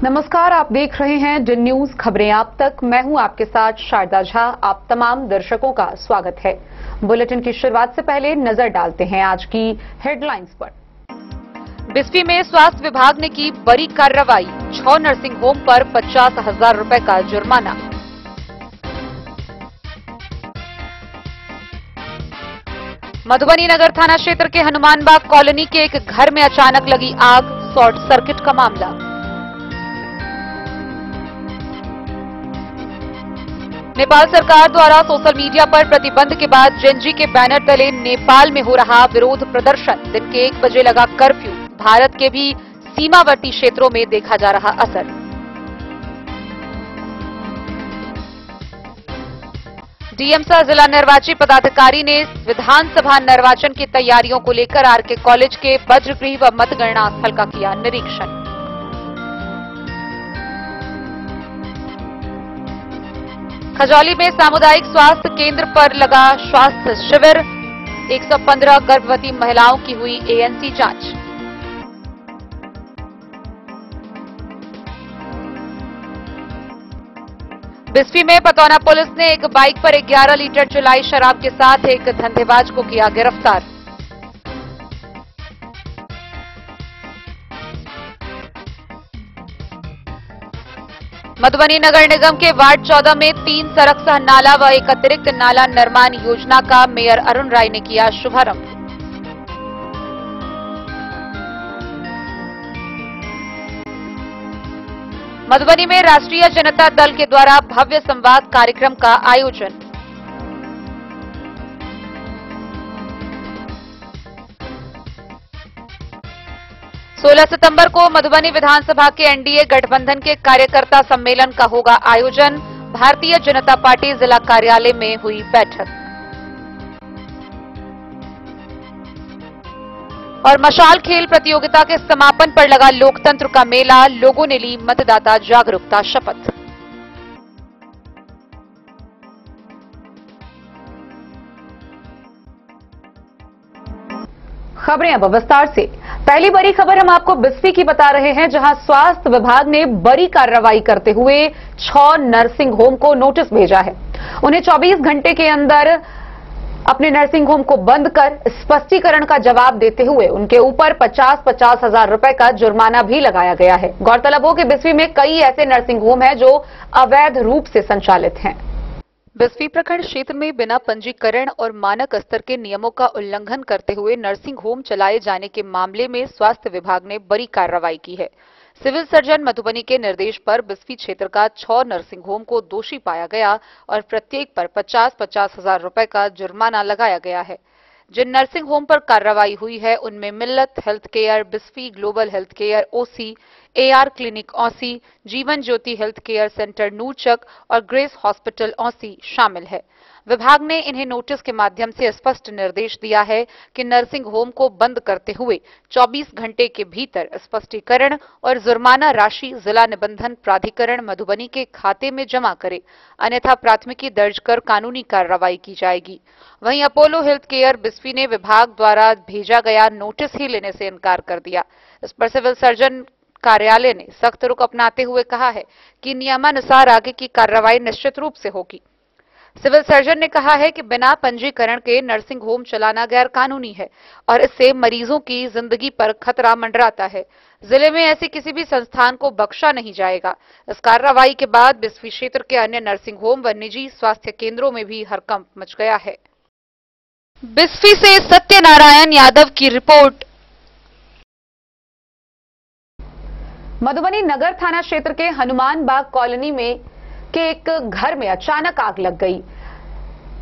नमस्कार, आप देख रहे हैं जिन न्यूज खबरें आप तक। मैं हूं आपके साथ शारदा झा। आप तमाम दर्शकों का स्वागत है। बुलेटिन की शुरुआत से पहले नजर डालते हैं आज की हेडलाइंस पर। बिस्फी में स्वास्थ्य विभाग ने की बड़ी कार्रवाई, 6 नर्सिंग होम पर 50,000 रुपए का जुर्माना। मधुबनी नगर थाना क्षेत्र के हनुमान बाग कॉलोनी के एक घर में अचानक लगी आग, शॉर्ट सर्किट का मामला। नेपाल सरकार द्वारा सोशल मीडिया पर प्रतिबंध के बाद जेएनजी के बैनर तले नेपाल में हो रहा विरोध प्रदर्शन। दिन के 1 बजे लगा कर्फ्यू, भारत के भी सीमावर्ती क्षेत्रों में देखा जा रहा असर। डीएमसा जिला निर्वाची पदाधिकारी ने विधानसभा निर्वाचन की तैयारियों को लेकर आरके कॉलेज के वज्रगृह व मतगणना स्थल का किया निरीक्षण। खजौली में सामुदायिक स्वास्थ्य केंद्र पर लगा स्वास्थ्य शिविर, 115 गर्भवती महिलाओं की हुई एएनसी जांच। बिस्फी में पतौना पुलिस ने एक बाइक पर 11 लीटर चुलाई शराब के साथ एक धंधेबाज को किया गिरफ्तार। मधुबनी नगर निगम के वार्ड 14 में 3 सड़क सह नाला व एक अतिरिक्त नाला निर्माण योजना का मेयर अरुण राय ने किया शुभारंभ। मधुबनी में राष्ट्रीय जनता दल के द्वारा भव्य संवाद कार्यक्रम का आयोजन। सोलह सितंबर को मधुबनी विधानसभा के एनडीए गठबंधन के कार्यकर्ता सम्मेलन का होगा आयोजन। भारतीय जनता पार्टी जिला कार्यालय में हुई बैठक। और मशाल खेल प्रतियोगिता के समापन पर लगा लोकतंत्र का मेला, लोगों ने ली मतदाता जागरूकता शपथ। खबरें अब विस्तार से। पहली बड़ी खबर हम आपको बिस्फी की बता रहे हैं, जहां स्वास्थ्य विभाग ने बड़ी कार्रवाई करते हुए 6 नर्सिंग होम को नोटिस भेजा है। उन्हें 24 घंटे के अंदर अपने नर्सिंग होम को बंद कर स्पष्टीकरण का जवाब देते हुए उनके ऊपर 50-50 हजार रुपए का जुर्माना भी लगाया गया है। गौरतलब हो कि बिस्फी में कई ऐसे नर्सिंग होम हैं जो अवैध रूप से संचालित हैं। बिस्फी प्रखंड क्षेत्र में बिना पंजीकरण और मानक स्तर के नियमों का उल्लंघन करते हुए नर्सिंग होम चलाए जाने के मामले में स्वास्थ्य विभाग ने बड़ी कार्रवाई की है। सिविल सर्जन मधुबनी के निर्देश पर बिस्फी क्षेत्र का 6 नर्सिंग होम को दोषी पाया गया और प्रत्येक पर 50-50 हजार रुपए का जुर्माना लगाया गया है। जिन नर्सिंग होम पर कार्रवाई हुई है उनमें Millat health care Bisfi, global health care Ausi, AR clinic Ausi, Jeevan Jyoti health care centre Noorchak और ग्रेस हॉस्पिटल औसी शामिल है। विभाग ने इन्हें नोटिस के माध्यम से स्पष्ट निर्देश दिया है कि नर्सिंग होम को बंद करते हुए 24 घंटे के भीतर स्पष्टीकरण और जुर्माना राशि जिला निबंधन प्राधिकरण मधुबनी के खाते में जमा करे, अन्यथा प्राथमिकी दर्ज कर कानूनी कार्रवाई की जाएगी। वहीं अपोलो हेल्थ केयर बिस्फी ने विभाग द्वारा भेजा गया नोटिस ही लेने से इनकार कर दिया। इस पर सिविल सर्जन कार्यालय ने सख्त रुख अपनाते हुए कहा है कि नियमानुसार आगे की कार्रवाई निश्चित रूप से होगी। सिविल सर्जन ने कहा है कि बिना पंजीकरण के नर्सिंग होम चलाना गैर कानूनी है और इससे मरीजों की जिंदगी पर खतरा मंडराता है। जिले में ऐसी किसी भी संस्थान को बख्शा नहीं जाएगा। इस कार्रवाई के बाद बिस्फी क्षेत्र के अन्य नर्सिंग होम व निजी स्वास्थ्य केंद्रों में भी हड़कंप मच गया है। बिस्फी से सत्यनारायण यादव की रिपोर्ट। मधुबनी नगर थाना क्षेत्र के हनुमान बाग कॉलोनी में के एक घर में अचानक आग लग गई।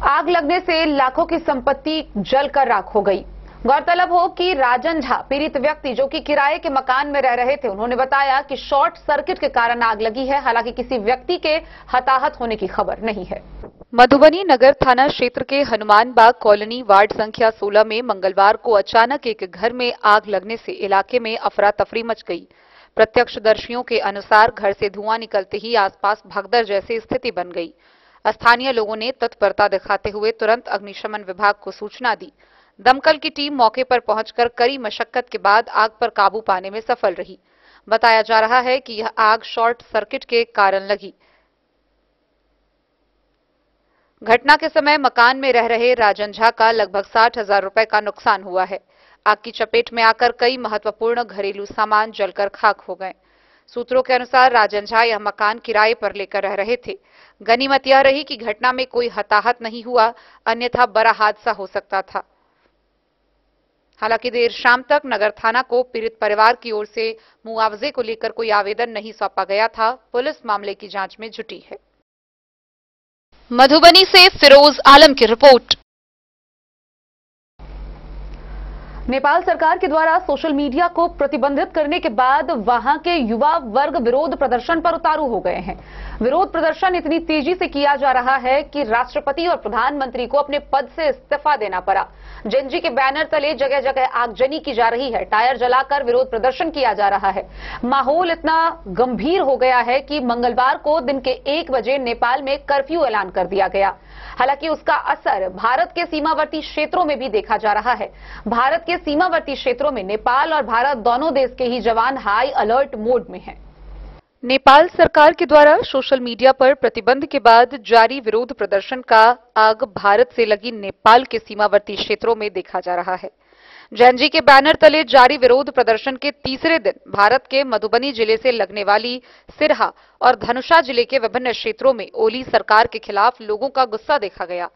आग लगने से लाखों की संपत्ति जलकर राख हो गई। गौरतलब हो कि राजन झा पीड़ित व्यक्ति जो कि किराए के मकान में रह रहे थे, उन्होंने बताया कि शॉर्ट सर्किट के कारण आग लगी है। हालांकि किसी व्यक्ति के हताहत होने की खबर नहीं है। मधुबनी नगर थाना क्षेत्र के हनुमान बाग कॉलोनी वार्ड संख्या 16 में मंगलवार को अचानक एक घर में आग लगने से इलाके में अफरा तफरी मच गई। प्रत्यक्षदर्शियों के अनुसार घर से धुआं निकलते ही आसपास भगदड़ जैसी स्थिति बन गई। स्थानीय लोगों ने तत्परता दिखाते हुए तुरंत अग्निशमन विभाग को सूचना दी। दमकल की टीम मौके पर पहुंचकर कड़ी मशक्कत के बाद आग पर काबू पाने में सफल रही। बताया जा रहा है कि यह आग शॉर्ट सर्किट के कारण लगी। घटना के समय मकान में रह रहे राजन झा का लगभग 60,000 रुपए का नुकसान हुआ है। आग की चपेट में आकर कई महत्वपूर्ण घरेलू सामान जलकर खाक हो गए। सूत्रों के अनुसार राजन झा यह मकान किराए पर लेकर रह रहे थे। गनीमत यह रही कि घटना में कोई हताहत नहीं हुआ, अन्यथा बड़ा हादसा हो सकता था। हालांकि देर शाम तक नगर थाना को पीड़ित परिवार की ओर से मुआवजे को लेकर कोई आवेदन नहीं सौंपा गया था। पुलिस मामले की जांच में जुटी है। मधुबनी से फिरोज आलम की रिपोर्ट। नेपाल सरकार के द्वारा सोशल मीडिया को प्रतिबंधित करने के बाद वहां के युवा वर्ग विरोध प्रदर्शन पर उतारू हो गए हैं। विरोध प्रदर्शन इतनी तेजी से किया जा रहा है कि राष्ट्रपति और प्रधानमंत्री को अपने पद से इस्तीफा देना पड़ा। जेएनजी के बैनर तले जगह जगह आगजनी की जा रही है, टायर जलाकर विरोध प्रदर्शन किया जा रहा है। माहौल इतना गंभीर हो गया है कि मंगलवार को दिन के 1 बजे नेपाल में कर्फ्यू ऐलान कर दिया गया। हालांकि उसका असर भारत के सीमावर्ती क्षेत्रों में भी देखा जा रहा है। भारत के सीमावर्ती क्षेत्रों में नेपाल और भारत दोनों देश के ही जवान हाई अलर्ट मोड में हैं। नेपाल सरकार के द्वारा सोशल मीडिया पर प्रतिबंध के बाद जारी विरोध प्रदर्शन का आग भारत से लगी नेपाल के सीमावर्ती क्षेत्रों में देखा जा रहा है। जेएनजी के बैनर तले जारी विरोध प्रदर्शन के तीसरे दिन भारत के मधुबनी जिले से लगने वाली सिरहा और धनुषा जिले के विभिन्न क्षेत्रों में ओली सरकार के खिलाफ लोगों का गुस्सा देखा गया।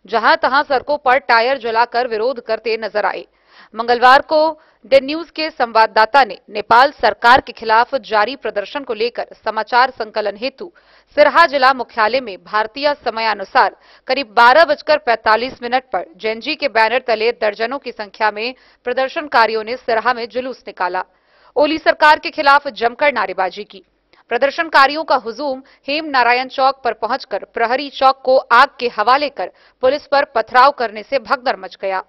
जहां तहां सड़कों पर टायर जलाकर विरोध करते नजर आए। मंगलवार को डे न्यूज के संवाददाता ने नेपाल सरकार के खिलाफ जारी प्रदर्शन को लेकर समाचार संकलन हेतु सिरहा जिला मुख्यालय में भारतीय समयानुसार करीब 12:45 पर जेएनजी के बैनर तले दर्जनों की संख्या में प्रदर्शनकारियों ने सिरहा में जुलूस निकाला। ओली सरकार के खिलाफ जमकर नारेबाजी की। प्रदर्शनकारियों का हुजूम हेम नारायण चौक पर पहुंचकर प्रहरी चौक को आग के हवाले कर पुलिस पर पथराव करने से भगदड़ मच गया।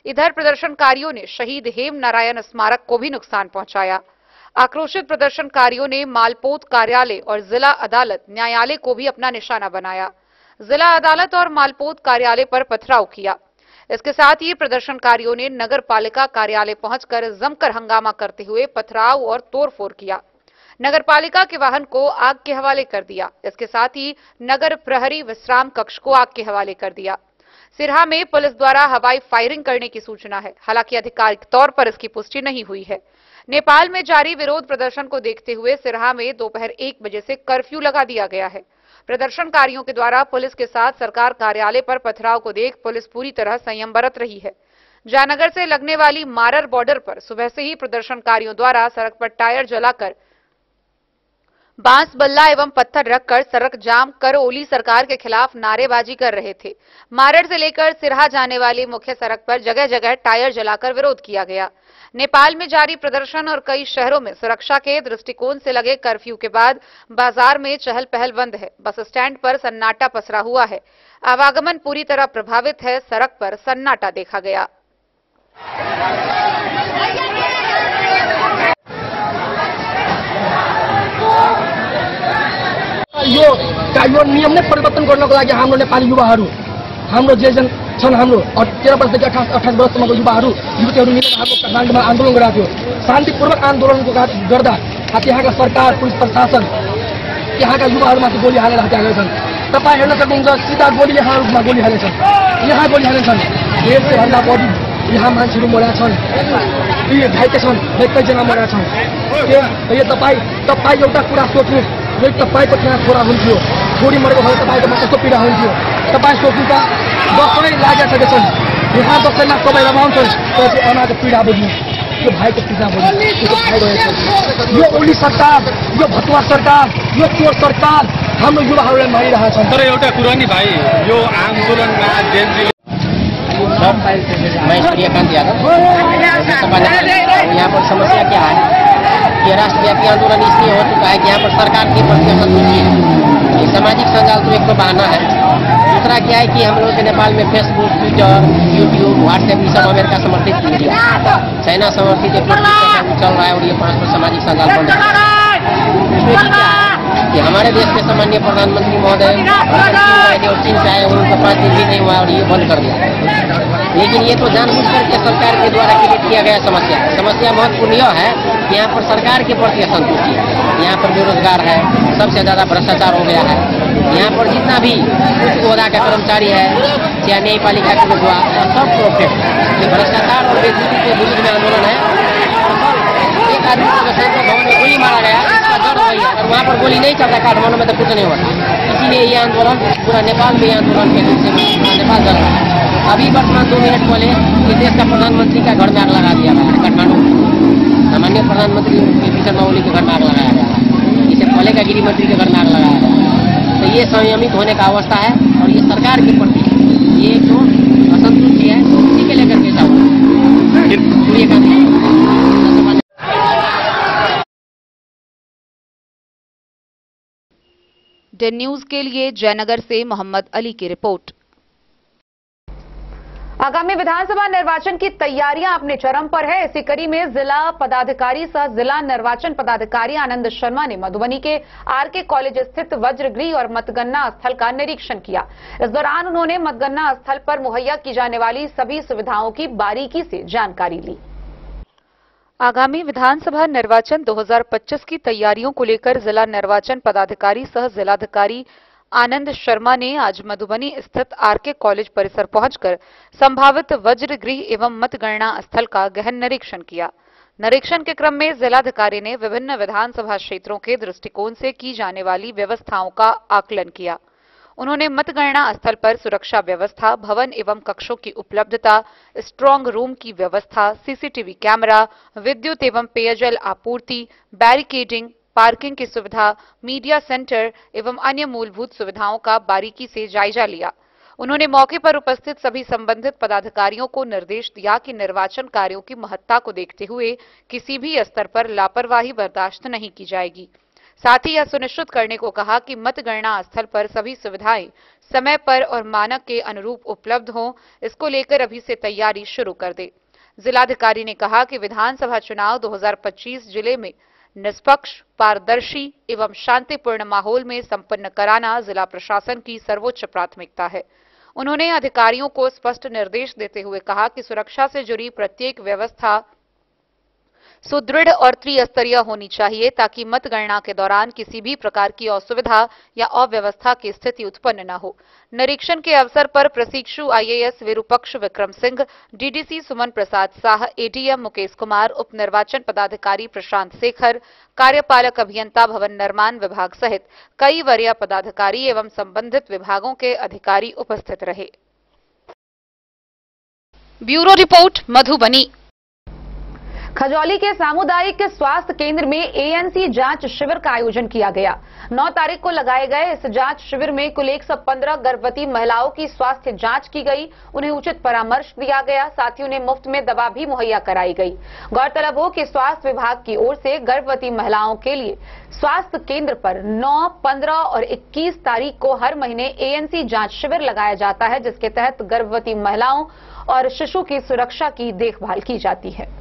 इधर प्रदर्शनकारियों ने शहीद हेम नारायण स्मारक को भी नुकसान पहुंचाया। आक्रोशित प्रदर्शनकारियों ने मालपोत कार्यालय और जिला अदालत न्यायालय को भी अपना निशाना बनाया। जिला अदालत और मालपोत कार्यालय पर पथराव किया। इसके साथ ही प्रदर्शनकारियों ने नगर पालिका कार्यालय पहुंचकर जमकर हंगामा करते हुए पथराव और तोड़फोड़ किया। नगर पालिका के वाहन को आग के हवाले कर दिया। इसके साथ ही नगर प्रहरी विश्राम कक्ष को आग के हवाले कर दिया। सिरहा में पुलिस द्वारा हवाई फायरिंग करने की सूचना है। हालांकि आधिकारिक तौर पर इसकी पुष्टि नहीं हुई है। नेपाल में जारी विरोध प्रदर्शन को देखते हुए सिरहा में दोपहर 1 बजे से कर्फ्यू लगा दिया गया है। प्रदर्शनकारियों के द्वारा पुलिस के साथ सरकार कार्यालय पर पथराव को देख पुलिस पूरी तरह संयम बरत रही है। जयनगर से लगने वाली मारर बॉर्डर पर सुबह से ही प्रदर्शनकारियों द्वारा सड़क पर टायर जलाकर बांस बल्ला एवं पत्थर रखकर सड़क जाम कर ओली सरकार के खिलाफ नारेबाजी कर रहे थे। मारड़ से लेकर सिरहा जाने वाली मुख्य सड़क पर जगह जगह टायर जलाकर विरोध किया गया। नेपाल में जारी प्रदर्शन और कई शहरों में सुरक्षा के दृष्टिकोण से लगे कर्फ्यू के बाद बाजार में चहल पहल बंद है। बस स्टैंड पर सन्नाटा पसरा हुआ है। आवागमन पूरी तरह प्रभावित है। सड़क पर सन्नाटा देखा गया। यो नियम नै परिवर्तन गर्नको लागि हाम्रो नेपाली युवाहरू, हाम्रो जे जन छन् हाम्रो 13 वर्षदेखि 28 वर्षसम्मको युवाहरू युवतीहरू मिलेर हाम्रो काठमाडौँमा आन्दोलन गरेका थियो। शान्तिपूर्वक आन्दोलनको गर्दा त्यहाँका सरकार, पुलिस प्रशासन त्यहाँका युवाहरूमाथि गोली हालेर हत्या गरेछन्। तपाईँ हेर्न सक्नुहुन्छ, सिधा गोली यहाँहरूमा गोली हालेछन्, यहाँ गोली हालेछन्। 100 भन्दा बढी यहाँ मान्छेहरू मरेका छन्, घाइते छन्, 21 जना मरेका छन्। यो तपाईँ एउटा कुरा सोच्नु, यदि तपाईँको त्यहाँ छोरा हुन्थ्यो, छोरी मरेको भए तपाईँकोमा कस्तो पीडा हुन्थ्यो। तपाईँ सोच्नुहुन्छ, दसैँ लागेका छन्, यहाँ दसैँमा तपाईँ रमाउँछन्, तर त्यो अनाजको पीडा बुझ्नु, त्यो भाइको पीडा बुझ्नु, त्यो भइरहेछ। यो ओली सरकार, यो भतुवा सरकार, यो चोर सरकार हाम्रो युवाहरूलाई मारिरहेका छन्। तर एउटा कुरा नि भाइ, यो आन्दोलनमा मैं सूर्यकांत यादव। यहाँ पर समस्या क्या है कि राष्ट्रव्यापी आंदोलन इसलिए हो चुका है कि यहाँ पर सरकार के प्रति असंतुष्टि है। ये सामाजिक संजाल तो एक तो बहाना है, दूसरा क्या है कि हम लोग के नेपाल में फेसबुक, ट्विटर, यूट्यूब, व्हाट्सएप ये सब अमेरिका समर्थित मीडिया, चाइना समर्थित एक चल रहा है और ये 5 सामाजिक संजाल बंद है। क्या है कि हमारे देश के सामान्य प्रधानमंत्री महोदय और चीन चाहे उनका 5 दिन भी नहीं हुआ और ये बंद कर दिया। लेकिन ये तो जानबूझ करके सरकार के द्वारा क्रिएट किया गया समस्या है। समस्या महत्वपूर्ण यह है कि यहाँ पर सरकार के प्रति असंतुष्टि है, यहाँ पर बेरोजगार है, सबसे ज्यादा भ्रष्टाचार हो गया है। यहाँ पर जितना भी उच्च ओहदा का कर्मचारी है, चाहे न्यायपालिका के लोग हुआ, सब प्रोफेक्ट ये भ्रष्टाचार और बेइज्जती के विरुद्ध में आंदोलन है। एक आदमी को संसद भवन में गोली मारा गया, इसका जड़ वही है, और वहाँ पर गोली नहीं चलता, काठमांडू में तो कुछ नहीं होता। इसीलिए ये आंदोलन पूरा नेपाल में आंदोलन के दिन से पूरा नेपाल जल रहा है। अभी वर्तमान 2 मिनट पहले इस देश का प्रधानमंत्री का घर में आग लगा दिया गया है काठमांडू। सामान्य प्रधानमंत्री केपी शर्मा ओली के घर में आग लगाया गया है, इससे पहले का गृह मंत्री के घर में आग लगाया गया है। तो ये संयमित होने का अवस्था है और ये सरकार के प्रति ये एक तो असंतुष्टि है, इसी के लेकर के चाहूँ डे न्यूज के लिए जयनगर से मोहम्मद अली की रिपोर्ट। आगामी विधानसभा निर्वाचन की तैयारियां अपने चरम पर है। इसी कड़ी में जिला पदाधिकारी सह जिला निर्वाचन पदाधिकारी आनंद शर्मा ने मधुबनी के आरके कॉलेज स्थित वज्रगृह और मतगणना स्थल का निरीक्षण किया। इस दौरान उन्होंने मतगणना स्थल पर मुहैया की जाने वाली सभी सुविधाओं की बारीकी से जानकारी ली। आगामी विधानसभा निर्वाचन 2025 की तैयारियों को लेकर जिला निर्वाचन पदाधिकारी सह जिलाधिकारी आनंद शर्मा ने आज मधुबनी स्थित आरके कॉलेज परिसर पहुंचकर संभावित वज्रगृह एवं मतगणना स्थल का गहन निरीक्षण किया। निरीक्षण के क्रम में जिलाधिकारी ने विभिन्न विधानसभा क्षेत्रों के दृष्टिकोण से की जाने वाली व्यवस्थाओं का आकलन किया। उन्होंने मतगणना स्थल पर सुरक्षा व्यवस्था, भवन एवं कक्षों की उपलब्धता, स्ट्रांग रूम की व्यवस्था, सीसीटीवी कैमरा, विद्युत एवं पेयजल आपूर्ति, बैरिकेडिंग, पार्किंग की सुविधा, मीडिया सेंटर एवं अन्य मूलभूत सुविधाओं का बारीकी से जायजा लिया। उन्होंने मौके पर उपस्थित सभी संबंधित पदाधिकारियों को निर्देश दिया कि निर्वाचन कार्यों की महत्ता को देखते हुए किसी भी स्तर पर लापरवाही बर्दाश्त नहीं की जाएगी। साथ ही यह सुनिश्चित करने को कहा कि मतगणना स्थल पर सभी सुविधाएं समय पर और मानक के अनुरूप उपलब्ध हों। इसको लेकर अभी से तैयारी शुरू कर दे। जिलाधिकारी ने कहा कि विधानसभा चुनाव 2025 जिले में निष्पक्ष, पारदर्शी एवं शांतिपूर्ण माहौल में संपन्न कराना जिला प्रशासन की सर्वोच्च प्राथमिकता है। उन्होंने अधिकारियों को स्पष्ट निर्देश देते हुए कहा कि सुरक्षा से जुड़ी प्रत्येक व्यवस्था सुदृढ़ और त्रिस्तरीय होनी चाहिए ताकि मतगणना के दौरान किसी भी प्रकार की असुविधा या अव्यवस्था की स्थिति उत्पन्न न हो। निरीक्षण के अवसर पर प्रशिक्षु आईएएस विरूपक्ष विक्रम सिंह, डीडीसी सुमन प्रसाद शाह, एडीएम मुकेश कुमार, उप निर्वाचन पदाधिकारी प्रशांत शेखर, कार्यपालक अभियंता भवन निर्माण विभाग सहित कई वरीय पदाधिकारी एवं संबंधित विभागों के अधिकारी उपस्थित रहे। Bureau report Madhubani. खजौली के सामुदायिक स्वास्थ्य केंद्र में एएनसी जांच शिविर का आयोजन किया गया। 9 तारीख को लगाए गए इस जांच शिविर में कुल 115 गर्भवती महिलाओं की स्वास्थ्य जांच की गई। उन्हें उचित परामर्श दिया गया, साथ ही उन्हें मुफ्त में दवा भी मुहैया कराई गई। गौरतलब हो कि स्वास्थ्य विभाग की ओर से गर्भवती महिलाओं के लिए स्वास्थ्य केंद्र पर 9, 15 और 21 तारीख को हर महीने एएनसी जांच शिविर लगाया जाता है, जिसके तहत गर्भवती महिलाओं और शिशु की सुरक्षा की देखभाल की जाती है।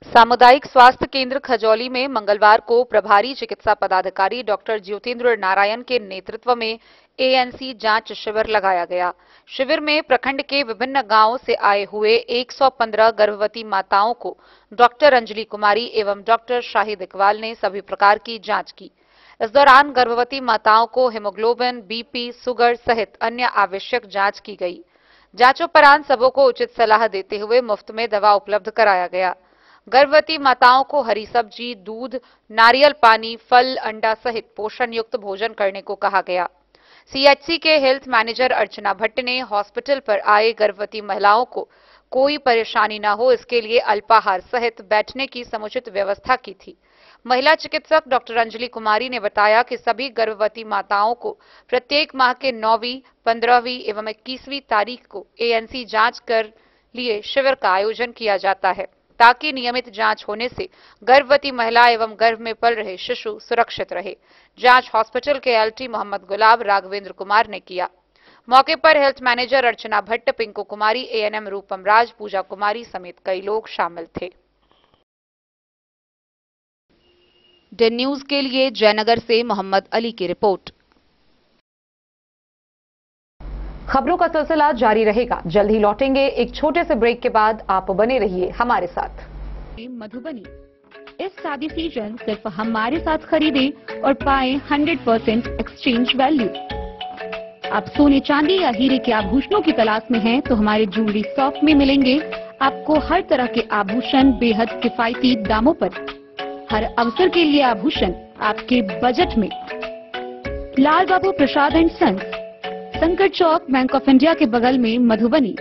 सामुदायिक स्वास्थ्य केंद्र खजौली में मंगलवार को प्रभारी चिकित्सा पदाधिकारी डॉक्टर ज्योतिन्द्र नारायण के नेतृत्व में एएनसी जांच शिविर लगाया गया। शिविर में प्रखंड के विभिन्न गांवों से आए हुए 115 गर्भवती माताओं को डॉक्टर अंजलि कुमारी एवं डॉक्टर शाहिद इकबाल ने सभी प्रकार की जांच की। इस दौरान गर्भवती माताओं को हीमोग्लोबिन, बीपी, शुगर सहित अन्य आवश्यक जांच की गई। जांचोपरांत सबों को उचित सलाह देते हुए मुफ्त में दवा उपलब्ध कराया गया। गर्भवती माताओं को हरी सब्जी, दूध, नारियल पानी, फल, अंडा सहित पोषण युक्त भोजन करने को कहा गया। सीएचसी के हेल्थ मैनेजर अर्चना भट्ट ने हॉस्पिटल पर आए गर्भवती महिलाओं को कोई परेशानी न हो इसके लिए अल्पाहार सहित बैठने की समुचित व्यवस्था की थी। महिला चिकित्सक डॉक्टर अंजलि कुमारी ने बताया कि सभी गर्भवती माताओं को प्रत्येक माह के 9वीं, 15वीं एवं 21वीं तारीख को एएनसी जांच कर लिए शिविर का आयोजन किया जाता है ताकि नियमित जांच होने से गर्भवती महिला एवं गर्भ में पल रहे शिशु सुरक्षित रहे। जांच हॉस्पिटल के एलटी मोहम्मद गुलाब राघवेंद्र कुमार ने किया। मौके पर हेल्थ मैनेजर अर्चना भट्ट, पिंकू कुमारी, एएनएम रूपम राज, पूजा कुमारी समेत कई लोग शामिल थे। डे न्यूज के लिए जयनगर से मोहम्मद अली की रिपोर्ट। खबरों का सिलसिला जारी रहेगा। जल्द ही लौटेंगे एक छोटे से ब्रेक के बाद। आप बने रहिए हमारे साथ। मधुबनी इस शादी सीजन सिर्फ हमारे साथ खरीदे और पाए 100% एक्सचेंज वैल्यू। आप सोने चांदी या हीरे के आभूषणों की तलाश में हैं तो हमारे ज्वेलरी शॉप में मिलेंगे आपको हर तरह के आभूषण बेहद किफायती दामों पर। हर अवसर के लिए आभूषण आपके बजट में। लाल बाबू प्रसाद एंड सन्स, संकट चौक, बैंक ऑफ इंडिया के बगल में, मधुबनी।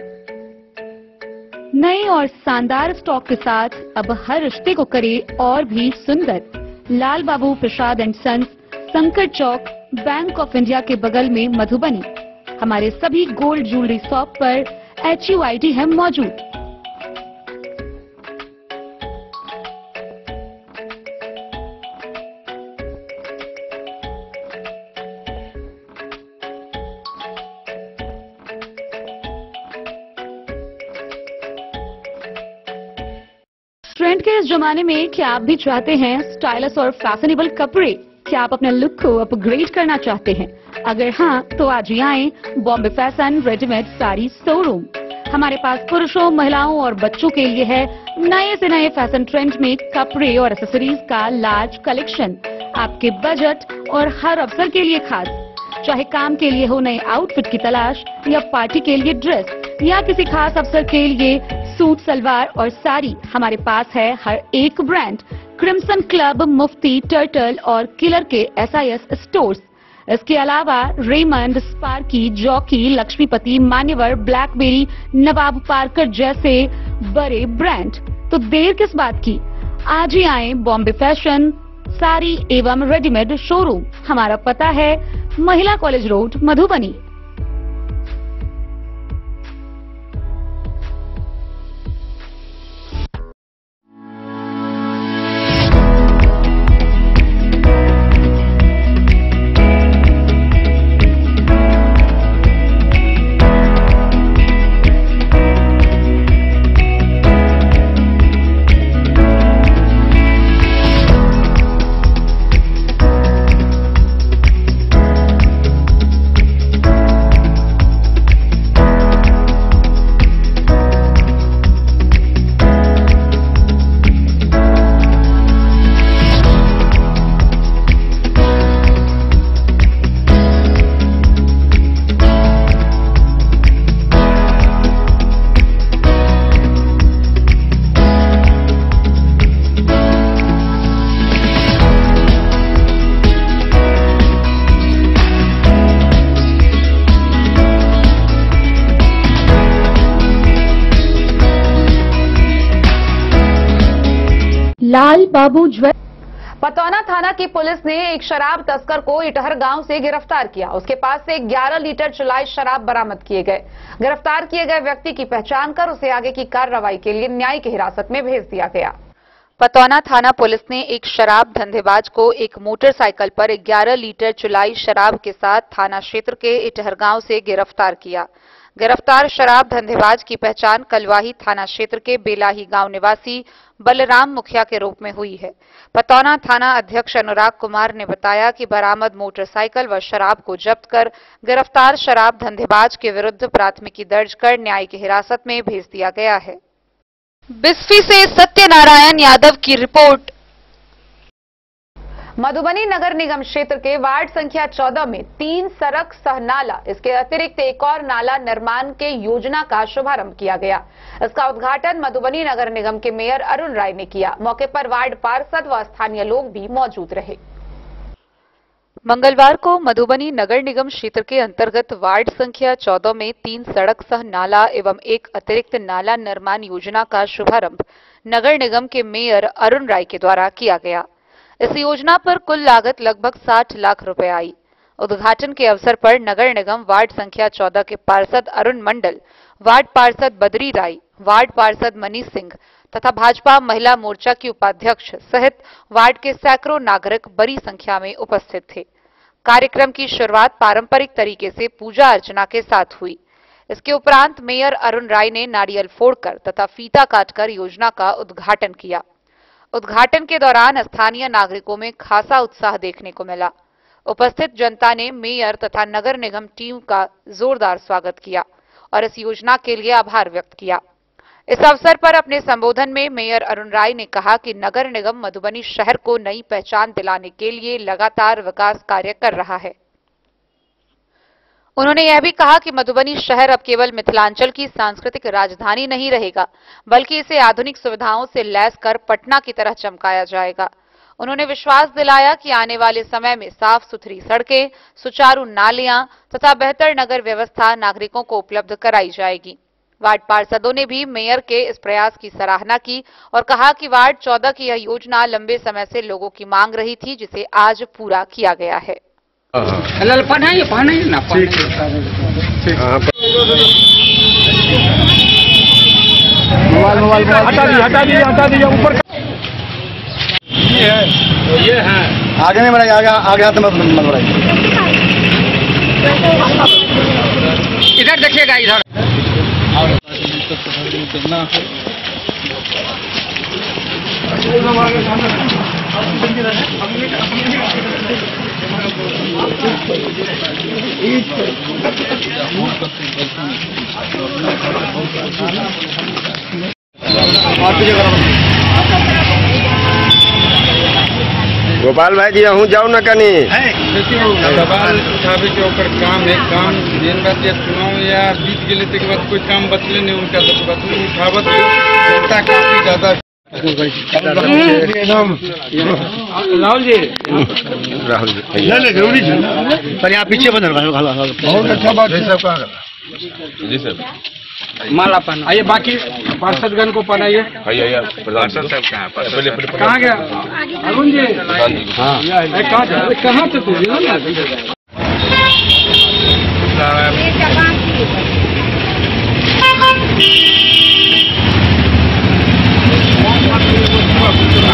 नए और शानदार स्टॉक के साथ अब हर रिश्ते को करे और भी सुंदर। लाल बाबू प्रसाद एंड सन्स, संकट चौक, बैंक ऑफ इंडिया के बगल में, मधुबनी। हमारे सभी गोल्ड ज्वेलरी शॉप पर HUID है मौजूद। ट्रेंड के इस जमाने में क्या आप भी चाहते हैं स्टाइलिश और फैशनेबल कपड़े? क्या आप अपने लुक को अपग्रेड करना चाहते हैं? अगर हाँ, तो आज ही आए Bombay fashion readymade sari showroom. हमारे पास पुरुषों, महिलाओं और बच्चों के लिए है नए से नए फैशन ट्रेंड में कपड़े और एक्सेसरीज का लार्ज कलेक्शन। आपके बजट और हर अवसर के लिए खास। चाहे काम के लिए हो नए आउटफिट की तलाश, या पार्टी के लिए ड्रेस, या किसी खास अवसर के लिए सूट, सलवार और साड़ी, हमारे पास है हर एक ब्रांड। क्रिम्सन क्लब, मुफ्ती, टर्टल और किलर के SIS स्टोर्स। इसके अलावा रेमंड, स्पार्की, जॉकी, लक्ष्मीपति, मान्यवर, ब्लैकबेरी, नवाब पार्कर जैसे बड़े ब्रांड। तो देर किस बात की, आज ही आए बॉम्बे फैशन साड़ी एवं रेडीमेड शोरूम। हमारा पता है महिला कॉलेज रोड, मधुबनी। लाल बाबू पतौना थाना की पुलिस ने एक शराब तस्कर को इटहर गांव से गिरफ्तार किया। उसके पास से 11 लीटर चुलाई शराब बरामद किए गए। गिरफ्तार किए गए व्यक्ति की पहचान कर उसे आगे की कार्रवाई के लिए न्यायिक हिरासत में भेज दिया गया। पतौना थाना पुलिस ने एक शराब धंधेबाज को एक मोटरसाइकिल पर 11 लीटर चुलाई शराब के साथ थाना क्षेत्र के इटहर गांव से गिरफ्तार किया। गिरफ्तार शराब धंधेबाज की पहचान कलवाही थाना क्षेत्र के बेलाही गांव निवासी बलराम मुखिया के रूप में हुई है। पतौना थाना अध्यक्ष अनुराग कुमार ने बताया कि बरामद मोटरसाइकिल व शराब को जब्त कर गिरफ्तार शराब धंधेबाज के विरुद्ध प्राथमिकी दर्ज कर न्यायिक हिरासत में भेज दिया गया है। बिस्फी से सत्यनारायण यादव की रिपोर्ट। मधुबनी नगर निगम क्षेत्र के वार्ड संख्या 14 में 3 सड़क सह नाला, इसके अतिरिक्त एक और नाला निर्माण के योजना का शुभारंभ किया गया। इसका उद्घाटन मधुबनी नगर निगम के मेयर अरुण राय ने किया। मौके पर वार्ड पार्षद व स्थानीय लोग भी मौजूद रहे। मंगलवार को मधुबनी नगर निगम क्षेत्र के अंतर्गत वार्ड संख्या 14 में 3 सड़क सह नाला एवं एक अतिरिक्त नाला निर्माण योजना का शुभारंभ नगर निगम के मेयर अरुण राय के द्वारा किया गया। इस योजना पर कुल लागत लगभग 60 लाख रुपए आई। उद्घाटन के अवसर पर नगर निगम वार्ड संख्या 14 के पार्षद अरुण मंडल, वार्ड पार्षद बद्री राय, वार्ड पार्षद मनीष सिंह तथा भाजपा महिला मोर्चा की उपाध्यक्ष सहित वार्ड के सैकड़ों नागरिक बड़ी संख्या में उपस्थित थे। कार्यक्रम की शुरुआत पारंपरिक तरीके से पूजा अर्चना के साथ हुई। इसके उपरांत मेयर अरुण राय ने नारियल फोड़कर तथा फीता काटकर योजना का उद्घाटन किया। उद्घाटन के दौरान स्थानीय नागरिकों में खासा उत्साह देखने को मिला। उपस्थित जनता ने मेयर तथा नगर निगम टीम का जोरदार स्वागत किया और इस योजना के लिए आभार व्यक्त किया। इस अवसर पर अपने संबोधन में मेयर अरुण राय ने कहा कि नगर निगम मधुबनी शहर को नई पहचान दिलाने के लिए लगातार विकास कार्य कर रहा है। उन्होंने यह भी कहा कि मधुबनी शहर अब केवल मिथिलांचल की सांस्कृतिक राजधानी नहीं रहेगा, बल्कि इसे आधुनिक सुविधाओं से लैस कर पटना की तरह चमकाया जाएगा। उन्होंने विश्वास दिलाया कि आने वाले समय में साफ सुथरी सड़कें, सुचारू नालियां तथा बेहतर नगर व्यवस्था नागरिकों को उपलब्ध कराई जाएगी। वार्ड पार्षदों ने भी मेयर के इस प्रयास की सराहना की और कहा कि वार्ड 14 की यह योजना लंबे समय से लोगों की मांग रही थी, जिसे आज पूरा किया गया है। हटा दीजिए ऊपर ये है आगे नहीं बढ़ाइए, आगे हाथ मत बढ़ाइए। इधर देखिएगा, इधर गोपाल भाई जी हूँ जाओ न कनी सवाल उठावे के ओकर काम है। काम जेन बात या चुनाव या बीत गेले के बाद कोई काम बचले नहीं उनका तो बात उठावत जनता काफी ज्यादा। राहुल जी जरूरी पर यहाँ पीछे बदल बहुत अच्छा बात है सबका। जी सर माला पहना आइए, बाकी पार्षदगण को पहनाइए। पार्षद साहब कहाँ गया अरुण जी? हाँ कहाँ से तू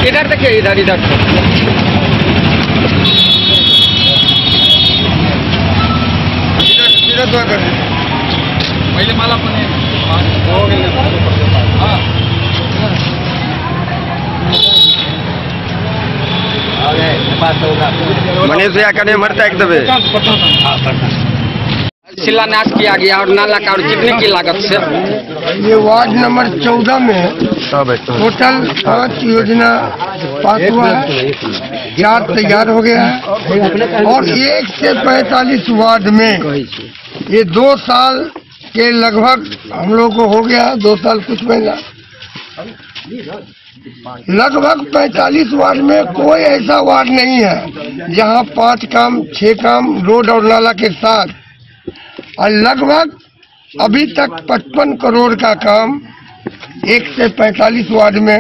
इधर देखिए, इधर पहले माला पहने हो गए। मनीष भैया कने मरता एक दबे शिलान्यास किया गया और नाला का और कितने की लागत से? ये वार्ड नंबर 14 में टोटल 5 योजना पास हुआ है, 4 तैयार हो गया है और 1 से 45 वार्ड में ये 2 साल के लगभग हम लोग को हो गया, 2 साल कुछ महीना। लगभग 45 वार्ड में कोई ऐसा वार्ड नहीं है जहां 5 काम 6 काम रोड और नाला के साथ, और लगभग अभी तक 55 करोड़ का काम 1 से 45 वार्ड में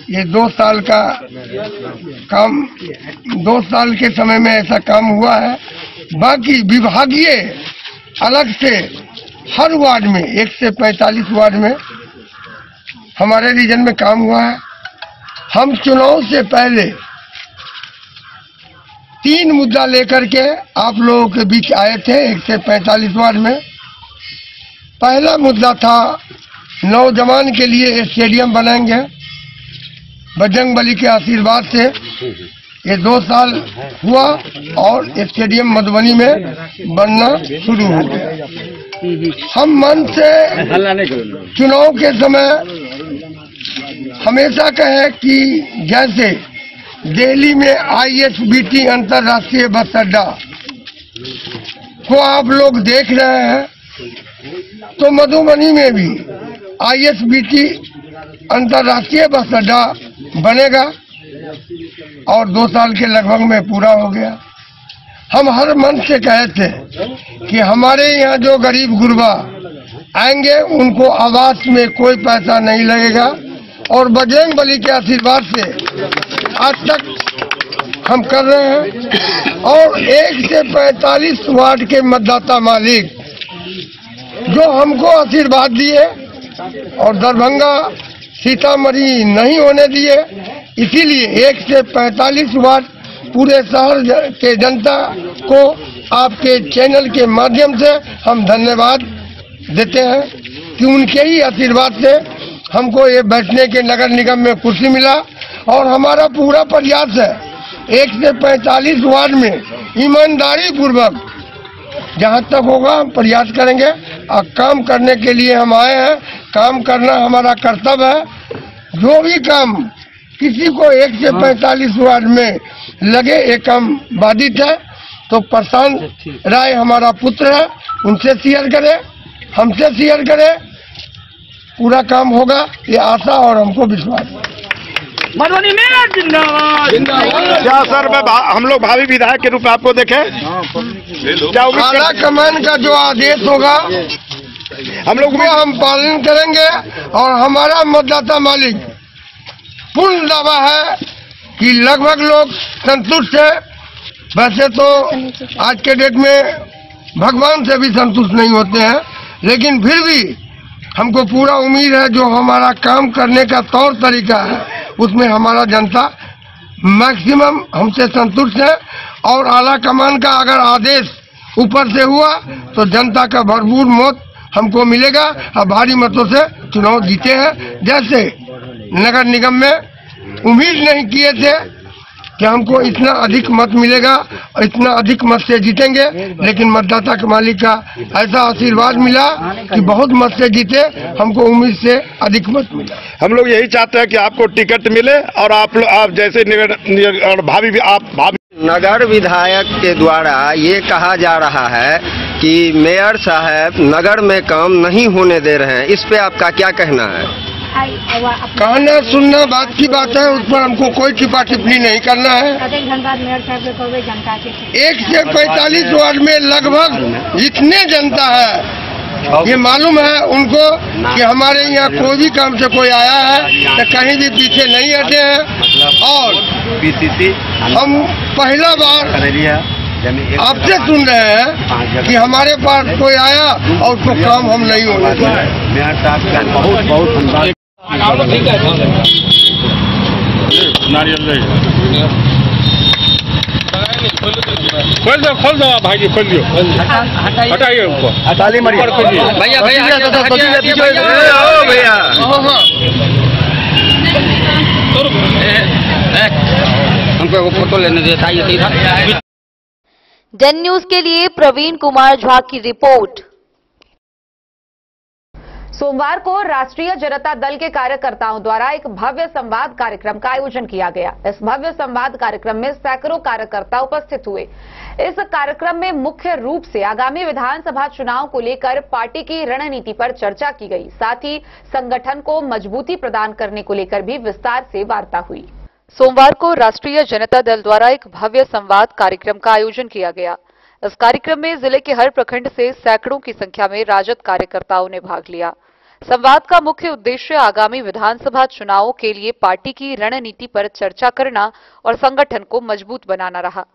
ये 2 साल का काम, 2 साल के समय में ऐसा काम हुआ है। बाकी विभागीय अलग से हर वार्ड में 1 से 45 वार्ड में हमारे रीजन में काम हुआ है। हम चुनाव से पहले 3 मुद्दा लेकर के आप लोगों के बीच आए थे 1 से 45 वार्ड में। पहला मुद्दा था नौजवान के लिए स्टेडियम बनाएंगे, बजरंग बली के आशीर्वाद से ये 2 साल हुआ और स्टेडियम मधुबनी में बनना शुरू हो गया। हम मन से चुनाव के समय हमेशा कहे कि जैसे दिल्ली में ISBT अंतर्राष्ट्रीय बस अड्डा को आप लोग देख रहे हैं, तो मधुबनी में भी ISBT अंतर्राष्ट्रीय बस अड्डा बनेगा और 2 साल के लगभग में पूरा हो गया। हम हर मन से कहे थे कि हमारे यहाँ जो गरीब गुरबा आएंगे उनको आवास में कोई पैसा नहीं लगेगा और बजरंग बली के आशीर्वाद से आज तक हम कर रहे हैं। और 1 से 45 वार्ड के मतदाता मालिक जो हमको आशीर्वाद दिए और दरभंगा सीतामढ़ी नहीं होने दिए, इसीलिए 1 से 45 वार्ड पूरे शहर के जनता को आपके चैनल के माध्यम से हम धन्यवाद देते हैं कि उनके ही आशीर्वाद से हमको ये बैठने के नगर निगम में कुर्सी मिला। और हमारा पूरा प्रयास है 1 से 45 वार्ड में ईमानदारी पूर्वक जहाँ तक होगा हम प्रयास करेंगे और काम करने के लिए हम आए हैं। काम करना हमारा कर्तव्य है। जो भी काम किसी को 1 से 45 वार्ड में लगे ये काम बाधित है तो प्रशांत राय हमारा पुत्र है, उनसे शेयर करें, हमसे शेयर करें, पूरा काम होगा ये आशा और हमको विश्वास है। मधुबनी में जिंदाबाद। क्या सर मैं हम लोग भावी विधायक के रूप में आपको देखें, क्या आला कमान का जो आदेश होगा हम लोग वो हम पालन करेंगे और हमारा मतदाता मालिक पूर्ण दावा है कि लगभग लोग संतुष्ट है। वैसे तो आज के डेट में भगवान से भी संतुष्ट नहीं होते हैं, लेकिन फिर भी हमको पूरा उम्मीद है जो हमारा काम करने का तौर तरीका है उसमें हमारा जनता मैक्सिमम हमसे संतुष्ट है। और आला कमान का अगर आदेश ऊपर से हुआ तो जनता का भरपूर मत हमको मिलेगा और भारी मतों से चुनाव जीते हैं। जैसे नगर निगम में उम्मीद नहीं किए थे कि हमको इतना अधिक मत मिलेगा और इतना अधिक मत से जीतेंगे, लेकिन मतदाता के मालिक का ऐसा आशीर्वाद मिला कि बहुत मत से जीते, हमको उम्मीद से अधिक मत मिला। हम लोग यही चाहते हैं कि आपको टिकट मिले और आप जैसे नगर विधायक के द्वारा ये कहा जा रहा है कि मेयर साहब नगर में काम नहीं होने दे रहे हैं, इस पे आपका क्या कहना है? कहना सुनना बात की बात है, उस पर हमको कोई टिप्पा टिप्पणी नहीं करना है। 1 से 45 वार्ड में लगभग जितने जनता है ये मालूम है उनको कि हमारे यहाँ कोई भी काम से कोई आया है तो कहीं भी पीछे नहीं हटे हैं। और हम पहला बार आपसे सुन रहे हैं कि हमारे पास कोई आया और उसको काम हम नहीं होने देंगे। बहुत खोल दो भाई जी, खोल दो, हटाइए ऊपर, ताली मारिए भैया भैया। हमको वो फोटो लेने देता। जन न्यूज के लिए प्रवीण कुमार झा की रिपोर्ट। सोमवार को राष्ट्रीय जनता दल के कार्यकर्ताओं द्वारा एक भव्य संवाद कार्यक्रम का आयोजन किया गया। इस भव्य संवाद कार्यक्रम में सैकड़ों कार्यकर्ता उपस्थित हुए। इस कार्यक्रम में मुख्य रूप से आगामी विधानसभा चुनाव को लेकर पार्टी की रणनीति पर चर्चा की गई। साथ ही संगठन को मजबूती प्रदान करने को लेकर भी विस्तार से वार्ता हुई। सोमवार को राष्ट्रीय जनता दल द्वारा एक भव्य संवाद कार्यक्रम का आयोजन किया गया। इस कार्यक्रम में जिले के हर प्रखंड से सैकड़ों की संख्या में राजद कार्यकर्ताओं ने भाग लिया। संवाद का मुख्य उद्देश्य आगामी विधानसभा चुनावों के लिए पार्टी की रणनीति पर चर्चा करना और संगठन को मजबूत बनाना रहा।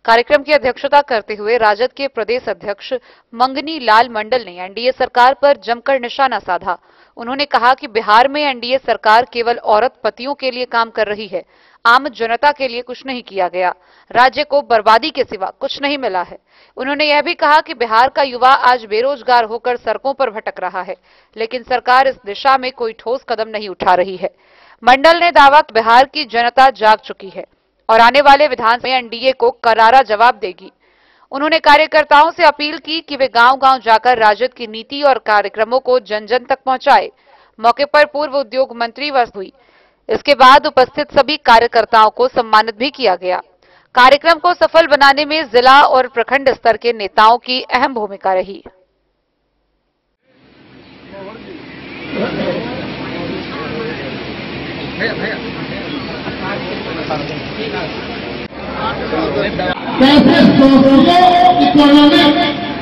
कार्यक्रम की अध्यक्षता करते हुए राजद के प्रदेश अध्यक्ष मंगनी लाल मंडल ने एनडीए सरकार पर जमकर निशाना साधा। उन्होंने कहा कि बिहार में एनडीए सरकार केवल औरत पतियों के लिए काम कर रही है, आम जनता के लिए कुछ नहीं किया गया। राज्य को बर्बादी के सिवा कुछ नहीं मिला है। उन्होंने यह भी कहा कि बिहार का युवा आज बेरोजगार होकर सड़कों पर भटक रहा है, लेकिन सरकार इस दिशा में कोई ठोस कदम नहीं उठा रही है। मंडल ने दावा कि बिहार की जनता जाग चुकी है और आने वाले विधानसभा में एनडीए को करारा जवाब देगी। उन्होंने कार्यकर्ताओं से अपील की कि वे गांव-गांव जाकर राजद की नीति और कार्यक्रमों को जन जन तक पहुंचाए। मौके पर पूर्व उद्योग मंत्री वस्तु हुई। इसके बाद उपस्थित सभी कार्यकर्ताओं को सम्मानित भी किया गया। कार्यक्रम को सफल बनाने में जिला और प्रखंड स्तर के नेताओं की अहम भूमिका रही। कैसे सोशियो इकोनॉमिक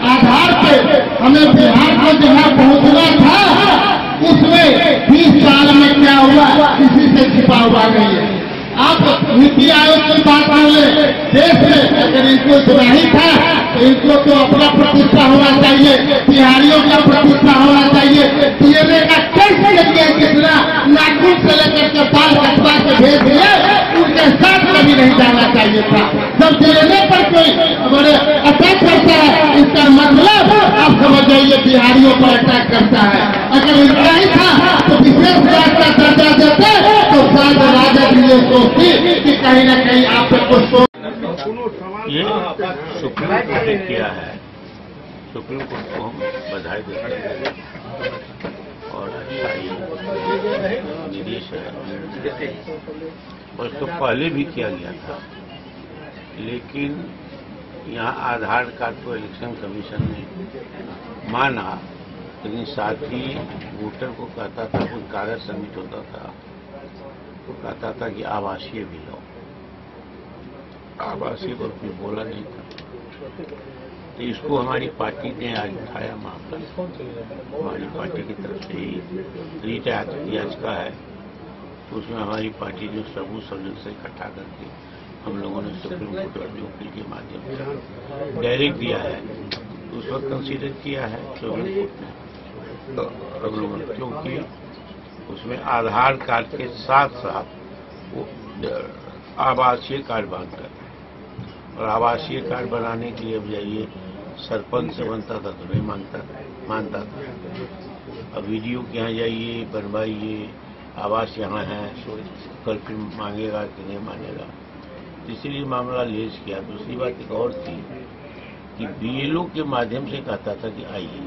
आधार पे हमें बिहार को जहाँ पहुँचना था उसमें 20 साल में क्या हुआ किसी से छिपा हुआ नहीं है। आप नीति आयोग की बात कर ले, देश में अगर इनको सुनाही था तो इनको तो अपना प्रतिष्ठा होना चाहिए, बिहारियों का प्रतिष्ठा होना चाहिए। डीएनए का टेस्ट करके कितना नाखून से लेकर के बाल कटवा के भेज दिए, उनके साथ कभी नहीं जाना चाहिए था। जब डीएनए पर कोई हमारे अटैक करता है इसका मतलब आप समझ जाइए बिहारियों पर अटैक करता है। अगर इतना ही था तो विशेष जांच का दर्जा देते तो शायद राजद ये सोचती कि कहीं ना कहीं आप कुछ ये सुप्रीम कोर्ट ने किया है, सुप्रीम कोर्ट को हम बधाई देते हैं और अच्छा ये निर्देश है। बस तो पहले भी किया गया था, लेकिन यहाँ आधार कार्ड को इलेक्शन कमीशन ने माना, लेकिन साथ ही वोटर को कहता था, कोई कागज सबमिट होता था तो कहता था कि आवासीय भी लो, आवासीय पर कुछ बोला नहीं था। तो इसको हमारी पार्टी ने आज उठाया मामला। हमारी पार्टी की तरफ से ही रीट याचिका है, तो उसमें हमारी पार्टी जो सबूत सबूत से इकट्ठा करके हम लोगों ने सुप्रीम कोर्ट और वकील के माध्यम से डायरेक्ट दिया है। तो उस वक्त कंसीडर किया है सुप्रीम कोर्ट ने, तो हम लोगों ने, क्योंकि उसमें आधार कार्ड के साथ साथ वो आवासीय कार्ड मांगता था, और आवासीय कार्ड बनाने के लिए अब जाइए सरपंच से बनता था तो नहीं मानता था। अब वीडियो के यहाँ जाइए, बनवाइए, आवास यहाँ है, कल फिर मांगेगा कि नहीं मानेगा, इसलिए मामला लेज किया। दूसरी बात एक और थी कि बीएलओ के माध्यम से कहता था कि आइए,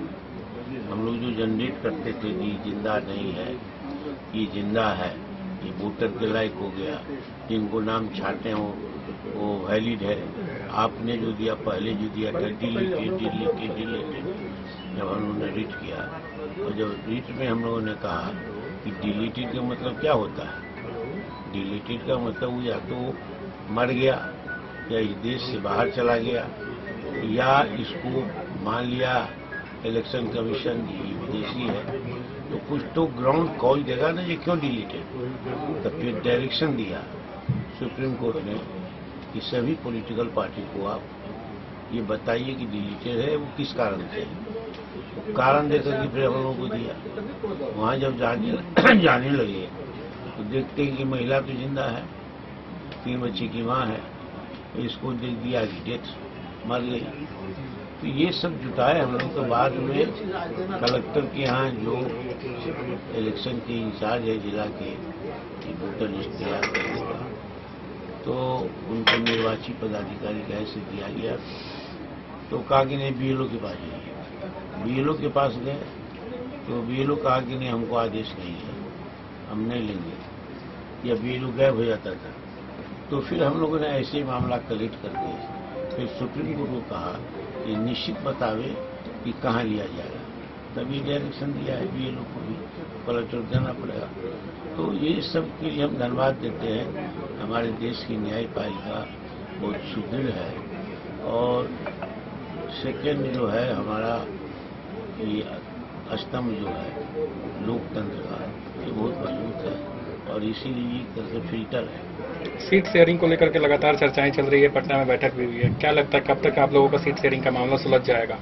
हम लोग जो जनरेट करते थे कि जिंदा नहीं है, ये जिंदा है, ये वोटर के लायक हो गया, जिनको नाम छाटे हो वो वैलिड है, आपने जो दिया पहले जो दिया था डिलीटेड। जब हम लोगों ने रीट किया, और जब रीट में हम लोगों ने कहा कि डिलीटेड का मतलब क्या होता है, डिलीटेड का मतलब वो या तो मर गया, या इस देश से बाहर चला गया, या इसको मान लिया इलेक्शन कमीशन ये विदेशी है, तो कुछ तो ग्राउंड कॉल देगा ना, ये क्यों डिलीटेड। तो फिर डायरेक्शन दिया सुप्रीम कोर्ट ने कि सभी पॉलिटिकल पार्टी को आप ये बताइए कि डिलीटेड है वो किस कारण से है। कारण देकर के फिर हम लोगों को दिया। वहाँ जब जाने लगे तो देखते हैं कि महिला तो जिंदा है, 3 बच्चे की माँ है, तो इसको देख दिया कि डेथ मर गई। तो ये सब जुटाए हम लोग। तो बाद में कलेक्टर के यहाँ जो इलेक्शन के इंचार्ज है जिला के, वोटर लिस्ट तैयार करेगा, तो उनको निर्वाची पदाधिकारी का ऐसे दिया गया। तो कहा कि नहीं बीएलओ के पास जाइए। बीएलओ के पास गए तो बीएलओ कहा कि नहीं हमको आदेश नहीं है, हम नहीं लेंगे, या बीएलओ गायब हो जाता था। तो फिर हम लोगों ने ऐसे ही मामला कलेक्ट करके फिर सुप्रीम कोर्ट को कहा कि निश्चित बतावे कि कहाँ लिया जाएगा, तभी डायरेक्शन दिया है बीएलओ को भी कलेक्टर देना पड़ेगा। तो ये सब के लिए हम धन्यवाद देते हैं। हमारे देश की न्यायपालिका बहुत सुदृढ़ है, और सेकेंड जो है हमारा ये स्तंभ जो है लोकतंत्र का, ये बहुत मजबूत है, और इसीलिए एक तरह से फिल्टर है। सीट शेयरिंग को लेकर के लगातार चर्चाएं चल रही है, पटना में बैठक भी हुई है, क्या लगता है कब तक आप लोगों का सीट शेयरिंग का मामला सुलझ जाएगा?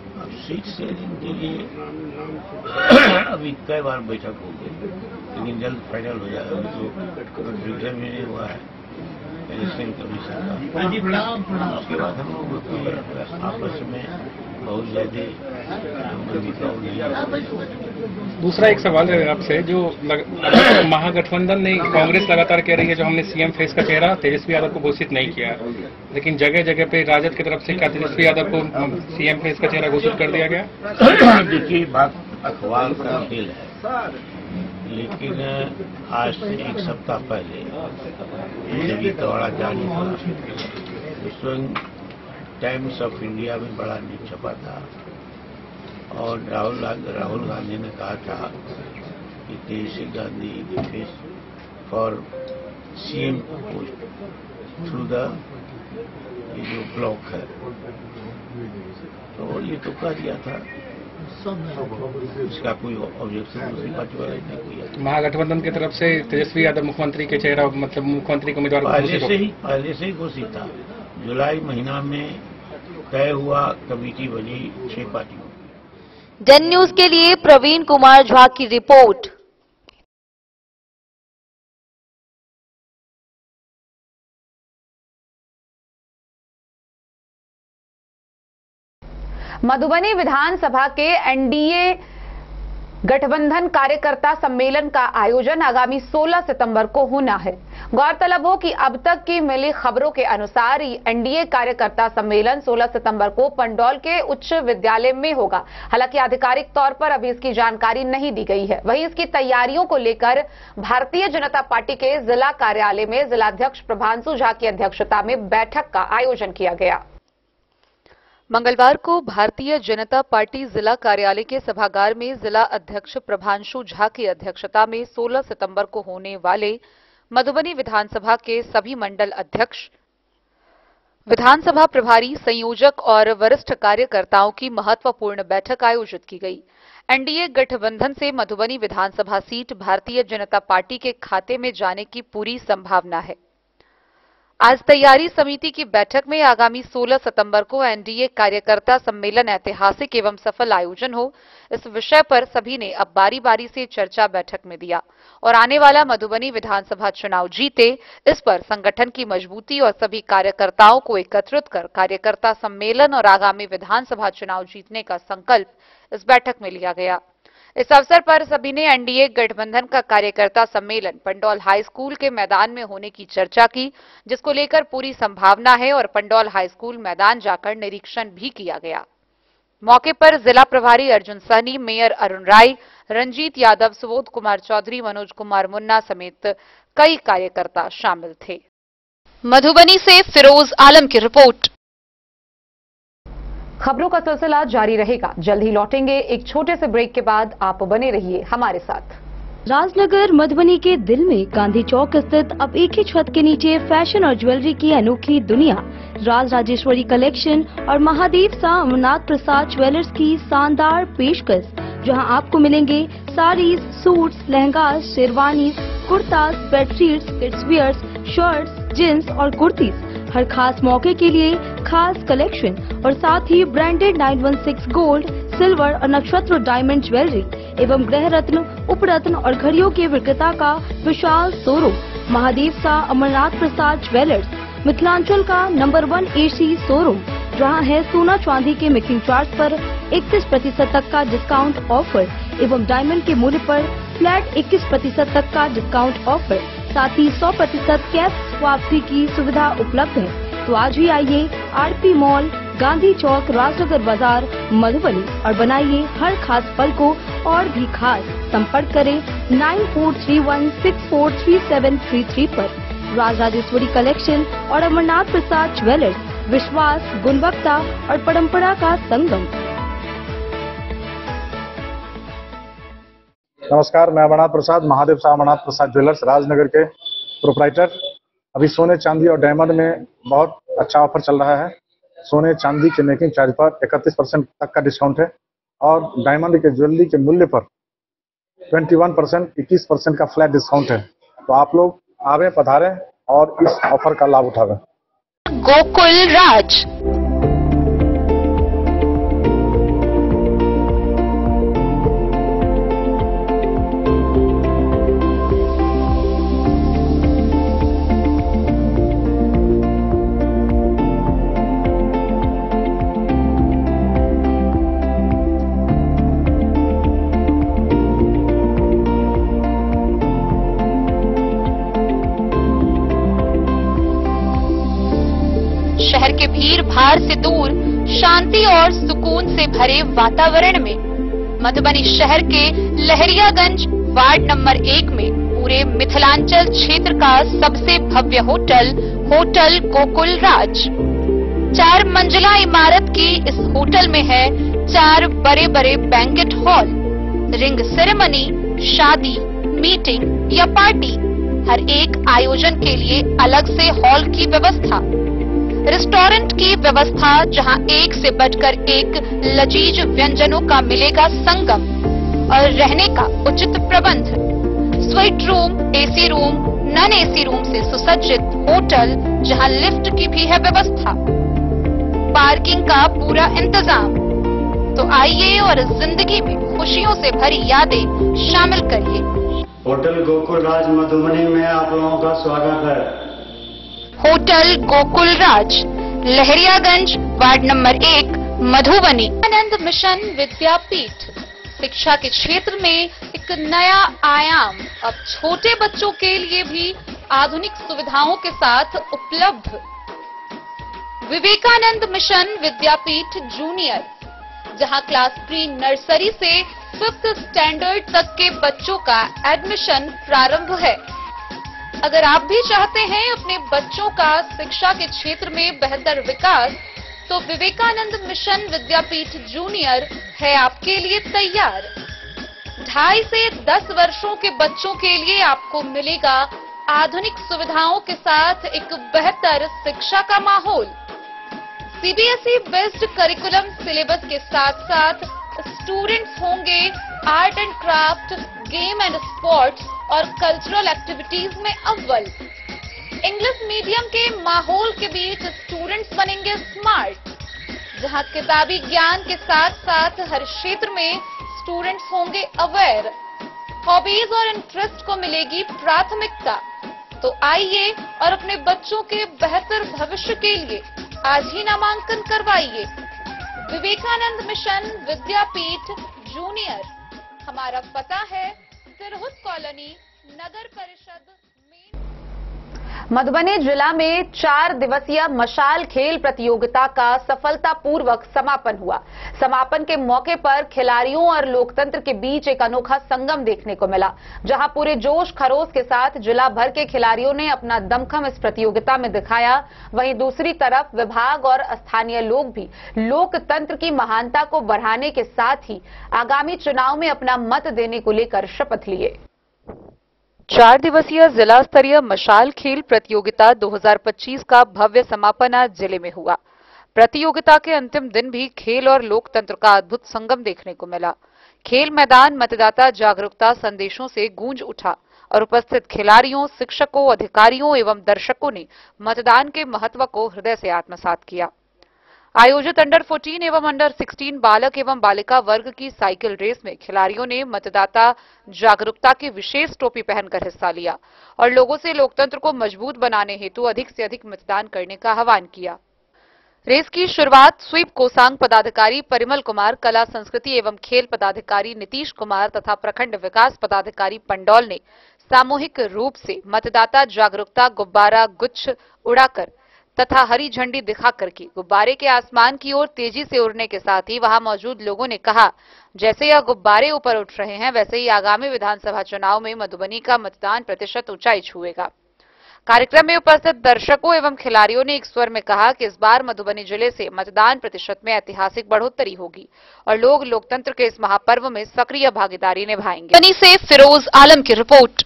सीट शेयरिंग के लिए अभी कई बार बैठक हो गई, लेकिन जल्द फाइनल हो जाएगा। तो डिसीजन भी नहीं हुआ है इलेक्शन कमीशन का। उसके बाद हम लोग आपस में बहुत ज्यादा दूसरा एक सवाल है आपसे, जो महागठबंधन ने, कांग्रेस लगातार कह रही है जो हमने सीएम फेस का चेहरा तेजस्वी यादव को घोषित नहीं किया, लेकिन जगह जगह पे राजद की तरफ से क्या तेजस्वी यादव को सीएम फेस का चेहरा घोषित कर दिया गया? देखिए, बात अखबार का खेल है, लेकिन आज से 1 सप्ताह पहले जब ये दौरा जारी हुआ, स्वयं टाइम्स ऑफ इंडिया में बड़ा न्यूज छपा था, और राहुल गांधी ने कहा था कि Tejashwi Gandhi face for CM post through the ये जो ब्लॉक है, तो ये तो कह दिया था, इसका कोई ऑब्जेक्शन दूसरी पार्टी वाले नहीं किया। महागठबंधन की तरफ से तेजस्वी यादव मुख्यमंत्री के चेहरा, मतलब मुख्यमंत्री के उम्मीदवार पहले से ही घोषित था। जुलाई महीना में तय हुआ, कमेटी बनी 6 पार्टियों। जन न्यूज के लिए प्रवीण कुमार झा की रिपोर्ट। मधुबनी विधानसभा के एनडीए गठबंधन कार्यकर्ता सम्मेलन का आयोजन आगामी 16 सितंबर को होना है। गौरतलब हो कि अब तक की मिली खबरों के अनुसार एनडीए कार्यकर्ता सम्मेलन 16 सितंबर को पंडौल के उच्च विद्यालय में होगा। हालांकि आधिकारिक तौर पर अभी इसकी जानकारी नहीं दी गई है। वहीं इसकी तैयारियों को लेकर भारतीय जनता पार्टी के जिला कार्यालय में जिलाध्यक्ष प्रभांशु झा की अध्यक्षता में बैठक का आयोजन किया गया। मंगलवार को भारतीय जनता पार्टी जिला कार्यालय के सभागार में जिला अध्यक्ष प्रभांशु झा की अध्यक्षता में 16 सितंबर को होने वाले मधुबनी विधानसभा के सभी मंडल अध्यक्ष, विधानसभा प्रभारी, संयोजक और वरिष्ठ कार्यकर्ताओं की महत्वपूर्ण बैठक आयोजित की गई। एनडीए गठबंधन से मधुबनी विधानसभा सीट भारतीय जनता पार्टी के खाते में जाने की पूरी संभावना है। आज तैयारी समिति की बैठक में आगामी 16 सितंबर को एनडीए कार्यकर्ता सम्मेलन ऐतिहासिक एवं सफल आयोजन हो, इस विषय पर सभी ने अब बारी बारी से चर्चा बैठक में दिया और आने वाला मधुबनी विधानसभा चुनाव जीते, इस पर संगठन की मजबूती और सभी कार्यकर्ताओं को एकत्रित कर कार्यकर्ता सम्मेलन और आगामी विधानसभा चुनाव जीतने का संकल्प इस बैठक में लिया गया। इस अवसर पर सभी ने एनडीए गठबंधन का कार्यकर्ता सम्मेलन पंडौल हाई स्कूल के मैदान में होने की चर्चा की, जिसको लेकर पूरी संभावना है और पंडौल हाई स्कूल मैदान जाकर निरीक्षण भी किया गया। मौके पर जिला प्रभारी अर्जुन सहनी, मेयर अरुण राय, रंजीत यादव, सुबोध कुमार चौधरी, मनोज कुमार मुन्ना समेत कई कार्यकर्ता शामिल थे। मधुबनी से फिरोज आलम की रिपोर्ट। खबरों का सिलसिला जारी रहेगा। जल्द ही लौटेंगे एक छोटे से ब्रेक के बाद। आप बने रहिए हमारे साथ। राजनगर मधुबनी के दिल में गांधी चौक स्थित अब एक ही छत के नीचे फैशन और ज्वेलरी की अनोखी दुनिया राज राजेश्वरी कलेक्शन और महादेव सा अमरनाथ प्रसाद ज्वेलर्स की शानदार पेशकश, जहां आपको मिलेंगे saris, suits, lehenga, sherwanis, kurtas, bedsheets, kids wears, shirts, jeans और कुर्तीज। हर खास मौके के लिए खास कलेक्शन और साथ ही ब्रांडेड 916 गोल्ड, सिल्वर और नक्षत्र डायमंड ज्वेलरी एवं गृह रत्न, उपरत्न और घड़ियों के विक्रेता का विशाल शोरूम महादेव सा अमरनाथ प्रसाद ज्वेलर्स, मिथिलांचल का नंबर 1 एसी शोरूम, जहां है सोना चांदी के मेकिंग चार्ज पर 31% तक का डिस्काउंट ऑफर एवं डायमंड के मूल्य पर फ्लैट 21% तक का डिस्काउंट ऑफर, साथ ही 100% कैश वापसी की सुविधा उपलब्ध है। तो आज ही आइए आरपी मॉल, गांधी चौक, राजनगर बाजार, मधुबनी और बनाइए हर खास पल को और भी खास। संपर्क करें 9431643733 पर। राज राजेश्वरी कलेक्शन और अमरनाथ प्रसाद ज्वेलर्स, विश्वास, गुणवत्ता और परंपरा का संगम। नमस्कार, मैं अमरनाथ प्रसाद, महादेव सा अमरनाथ प्रसाद ज्वेलर्स राजनगर के प्रोप्राइटर। अभी सोने, चांदी और डायमंड में बहुत अच्छा ऑफर चल रहा है। सोने चांदी के मेकिंग चार्ज पर 31% तक का डिस्काउंट है और डायमंड के ज्वेलरी के मूल्य पर 21%, 21% का फ्लैट डिस्काउंट है। तो आप लोग आवे, पधारें और इस ऑफर का लाभ उठावें। गोकुल राज। शहर के भीड़ भाड़ से दूर शांति और सुकून से भरे वातावरण में मधुबनी शहर के लहरियागंज वार्ड नंबर 1 में पूरे मिथिलांचल क्षेत्र का सबसे भव्य होटल होटल गोकुल राज 4 मंजिला इमारत की इस होटल में है 4 बड़े बड़े बैंकेट हॉल, रिंग सेरेमनी, शादी, मीटिंग या पार्टी, हर एक आयोजन के लिए अलग से हॉल की व्यवस्था, रेस्टोरेंट की व्यवस्था जहां एक से बढ़कर एक लजीज व्यंजनों का मिलेगा संगम और रहने का उचित प्रबंध, suite room, AC room, non AC room से सुसज्जित होटल जहां लिफ्ट की भी है व्यवस्था, पार्किंग का पूरा इंतजाम। तो आइए और जिंदगी में खुशियों से भरी यादें शामिल करिए। होटल गोकुल राज मधुबनी में आप लोगों का स्वागत है। होटल गोकुल राज, लहरियागंज, वार्ड नंबर 1, मधुबनी। आनंद मिशन विद्यापीठ शिक्षा के क्षेत्र में एक नया आयाम अब छोटे बच्चों के लिए भी आधुनिक सुविधाओं के साथ उपलब्ध। विवेकानंद मिशन विद्यापीठ जूनियर, जहां क्लास प्री नर्सरी से 5th स्टैंडर्ड तक के बच्चों का एडमिशन प्रारंभ है। अगर आप भी चाहते हैं अपने बच्चों का शिक्षा के क्षेत्र में बेहतर विकास, तो विवेकानंद मिशन विद्यापीठ जूनियर है आपके लिए तैयार। 2.5 से 10 वर्षों के बच्चों के लिए आपको मिलेगा आधुनिक सुविधाओं के साथ एक बेहतर शिक्षा का माहौल। सीबीएसई बेस्ड करिकुलम सिलेबस के साथ साथ स्टूडेंट्स होंगे art and craft, game and sports और कल्चरल एक्टिविटीज में अव्वल। इंग्लिश मीडियम के माहौल के बीच स्टूडेंट्स बनेंगे स्मार्ट, जहां किताबी ज्ञान के साथ साथ हर क्षेत्र में स्टूडेंट्स होंगे अवेयर। हॉबीज और इंटरेस्ट को मिलेगी प्राथमिकता। तो आइए और अपने बच्चों के बेहतर भविष्य के लिए आज ही नामांकन करवाइए। विवेकानंद मिशन विद्यापीठ जूनियर। हमारा पता है तिरहुत कॉलोनी, नगर परिषद। मधुबनी जिला में 4 दिवसीय मशाल खेल प्रतियोगिता का सफलतापूर्वक समापन हुआ। समापन के मौके पर खिलाड़ियों और लोकतंत्र के बीच एक अनोखा संगम देखने को मिला, जहां पूरे जोश खरोश के साथ जिला भर के खिलाड़ियों ने अपना दमखम इस प्रतियोगिता में दिखाया। वहीं दूसरी तरफ विभाग और स्थानीय लोग भी लोकतंत्र की महानता को बढ़ाने के साथ ही आगामी चुनाव में अपना मत देने को लेकर शपथ लिए। 4 दिवसीय जिला स्तरीय मशाल खेल प्रतियोगिता 2025 का भव्य समापन आज जिले में हुआ। प्रतियोगिता के अंतिम दिन भी खेल और लोकतंत्र का अद्भुत संगम देखने को मिला। खेल मैदान मतदाता जागरूकता संदेशों से गूंज उठा और उपस्थित खिलाड़ियों, शिक्षकों, अधिकारियों एवं दर्शकों ने मतदान के महत्व को हृदय से आत्मसात किया। आयोजित अंडर 14 एवं अंडर 16 बालक एवं बालिका वर्ग की साइकिल रेस में खिलाड़ियों ने मतदाता जागरूकता की विशेष टोपी पहनकर हिस्सा लिया और लोगों से लोकतंत्र को मजबूत बनाने हेतु अधिक से अधिक मतदान करने का आह्वान किया। रेस की शुरुआत स्वीप कोसांग पदाधिकारी परिमल कुमार, कला संस्कृति एवं खेल पदाधिकारी नीतीश कुमार तथा प्रखंड विकास पदाधिकारी पंडौल ने सामूहिक रूप से मतदाता जागरूकता गुब्बारा गुच्छ उड़ाकर तथा हरी झंडी दिखाकर की। गुब्बारे के आसमान की ओर तेजी से उड़ने के साथ ही वहां मौजूद लोगों ने कहा, जैसे यह गुब्बारे ऊपर उठ रहे हैं वैसे ही आगामी विधानसभा चुनाव में मधुबनी का मतदान प्रतिशत ऊंचाई छुएगा। कार्यक्रम में उपस्थित दर्शकों एवं खिलाड़ियों ने एक स्वर में कहा कि इस बार मधुबनी जिले से मतदान प्रतिशत में ऐतिहासिक बढ़ोतरी होगी और लोग लोकतंत्र के इस महापर्व में सक्रिय भागीदारी निभाएंगे। मधुबनी से फिरोज आलम की रिपोर्ट।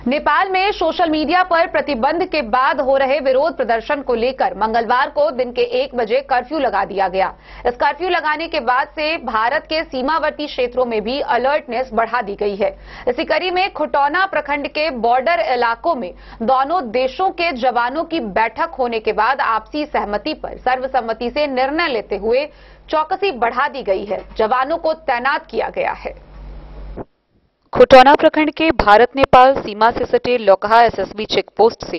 नेपाल में सोशल मीडिया पर प्रतिबंध के बाद हो रहे विरोध प्रदर्शन को लेकर मंगलवार को दिन के 1 बजे कर्फ्यू लगा दिया गया। इस कर्फ्यू लगाने के बाद से भारत के सीमावर्ती क्षेत्रों में भी अलर्टनेस बढ़ा दी गई है। इसी कड़ी में खुटौना प्रखंड के बॉर्डर इलाकों में दोनों देशों के जवानों की बैठक होने के बाद आपसी सहमति पर सर्वसम्मति से निर्णय लेते हुए चौकसी बढ़ा दी गई है। जवानों को तैनात किया गया है। खुटौना प्रखंड के भारत नेपाल सीमा से सटे लोकहा एसएसबी चेकपोस्ट से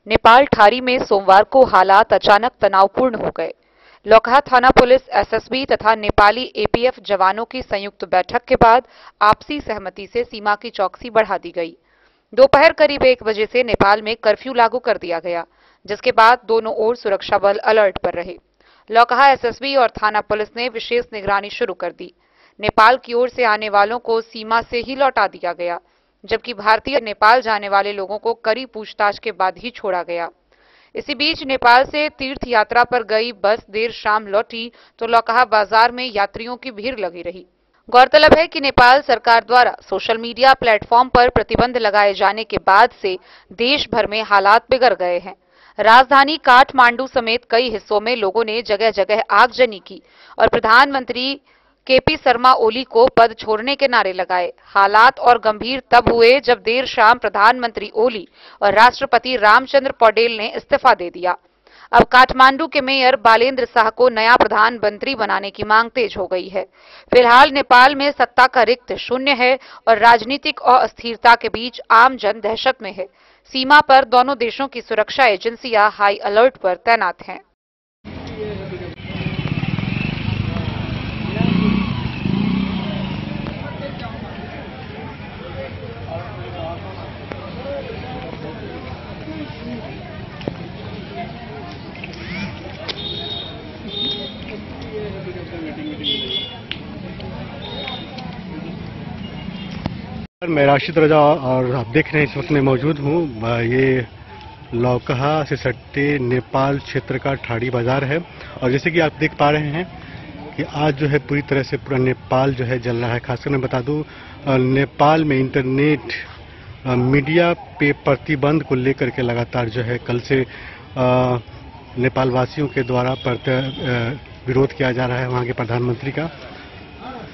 नेपाल ठारी में सोमवार को हालात अचानक तनावपूर्ण हो गए। लोकहा थाना पुलिस, एसएसबी तथा नेपाली एपीएफ जवानों की संयुक्त बैठक के बाद आपसी सहमति से सीमा की चौकसी बढ़ा दी गई। दोपहर करीब 1 बजे से नेपाल में कर्फ्यू लागू कर दिया गया, जिसके बाद दोनों ओर सुरक्षा बल अलर्ट पर रहे। लोकहा एसएसबी और थाना पुलिस ने विशेष निगरानी शुरू कर दी। नेपाल की ओर से आने वालों को सीमा से ही लौटा दिया गया, जबकि भारतीय नेपाल जाने वाले लोगों को कड़ी पूछताछ के बाद ही छोड़ा गया। इसी बीच नेपाल से तीर्थ यात्रा पर गई बस देर शाम लौटी तो लोकहा बाजार में यात्रियों की भीड़ लगी रही। गौरतलब है कि नेपाल सरकार द्वारा सोशल मीडिया प्लेटफॉर्म पर प्रतिबंध लगाए जाने के बाद से देश भर में हालात बिगड़ गए हैं। राजधानी काठमांडू समेत कई हिस्सों में लोगों ने जगह जगह आगजनी की और प्रधानमंत्री केपी शर्मा ओली को पद छोड़ने के नारे लगाए। हालात और गंभीर तब हुए जब देर शाम प्रधानमंत्री ओली और राष्ट्रपति रामचंद्र पौडेल ने इस्तीफा दे दिया। अब काठमांडू के मेयर बालेंद्र शाह को नया प्रधानमंत्री बनाने की मांग तेज हो गई है। फिलहाल नेपाल में सत्ता का रिक्त शून्य है और राजनीतिक अस्थिरता के बीच आम जन दहशत में है। सीमा पर दोनों देशों की सुरक्षा एजेंसियां हाई अलर्ट पर तैनात हैं। मैं राशिद रजा और आप देख रहे हैं इस वक्त मैं मौजूद हूँ। ये लौकहा से सट्टे नेपाल क्षेत्र का ठाड़ी बाजार है और जैसे कि आप देख पा रहे हैं कि आज जो है पूरी तरह से पूरा नेपाल जो है जल रहा है। खासकर मैं बता दूं नेपाल में इंटरनेट मीडिया पे प्रतिबंध को लेकर के लगातार जो है कल से नेपाल वासियों के द्वारा विरोध किया जा रहा है वहाँ के प्रधानमंत्री का।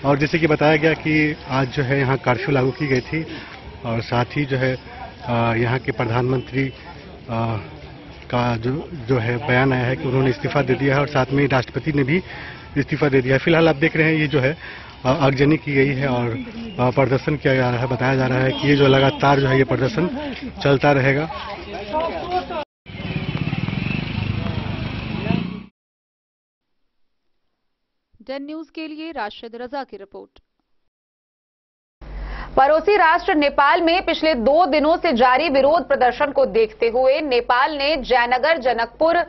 और जैसे कि बताया गया कि आज जो है यहाँ कर्फ्यू लागू की गई थी और साथ ही जो है यहाँ के प्रधानमंत्री का जो है बयान आया है कि उन्होंने इस्तीफा दे दिया है और साथ में राष्ट्रपति ने भी इस्तीफा दे दिया है। फिलहाल आप देख रहे हैं ये जो है आगजनी की गई है और प्रदर्शन किया जा रहा है। बताया जा रहा है कि ये जो लगातार जो है ये प्रदर्शन चलता रहेगा। डन न्यूज के लिए राशिद रजा की रिपोर्ट। पड़ोसी राष्ट्र नेपाल में पिछले 2 दिनों से जारी विरोध प्रदर्शन को देखते हुए नेपाल ने जयनगर जनकपुर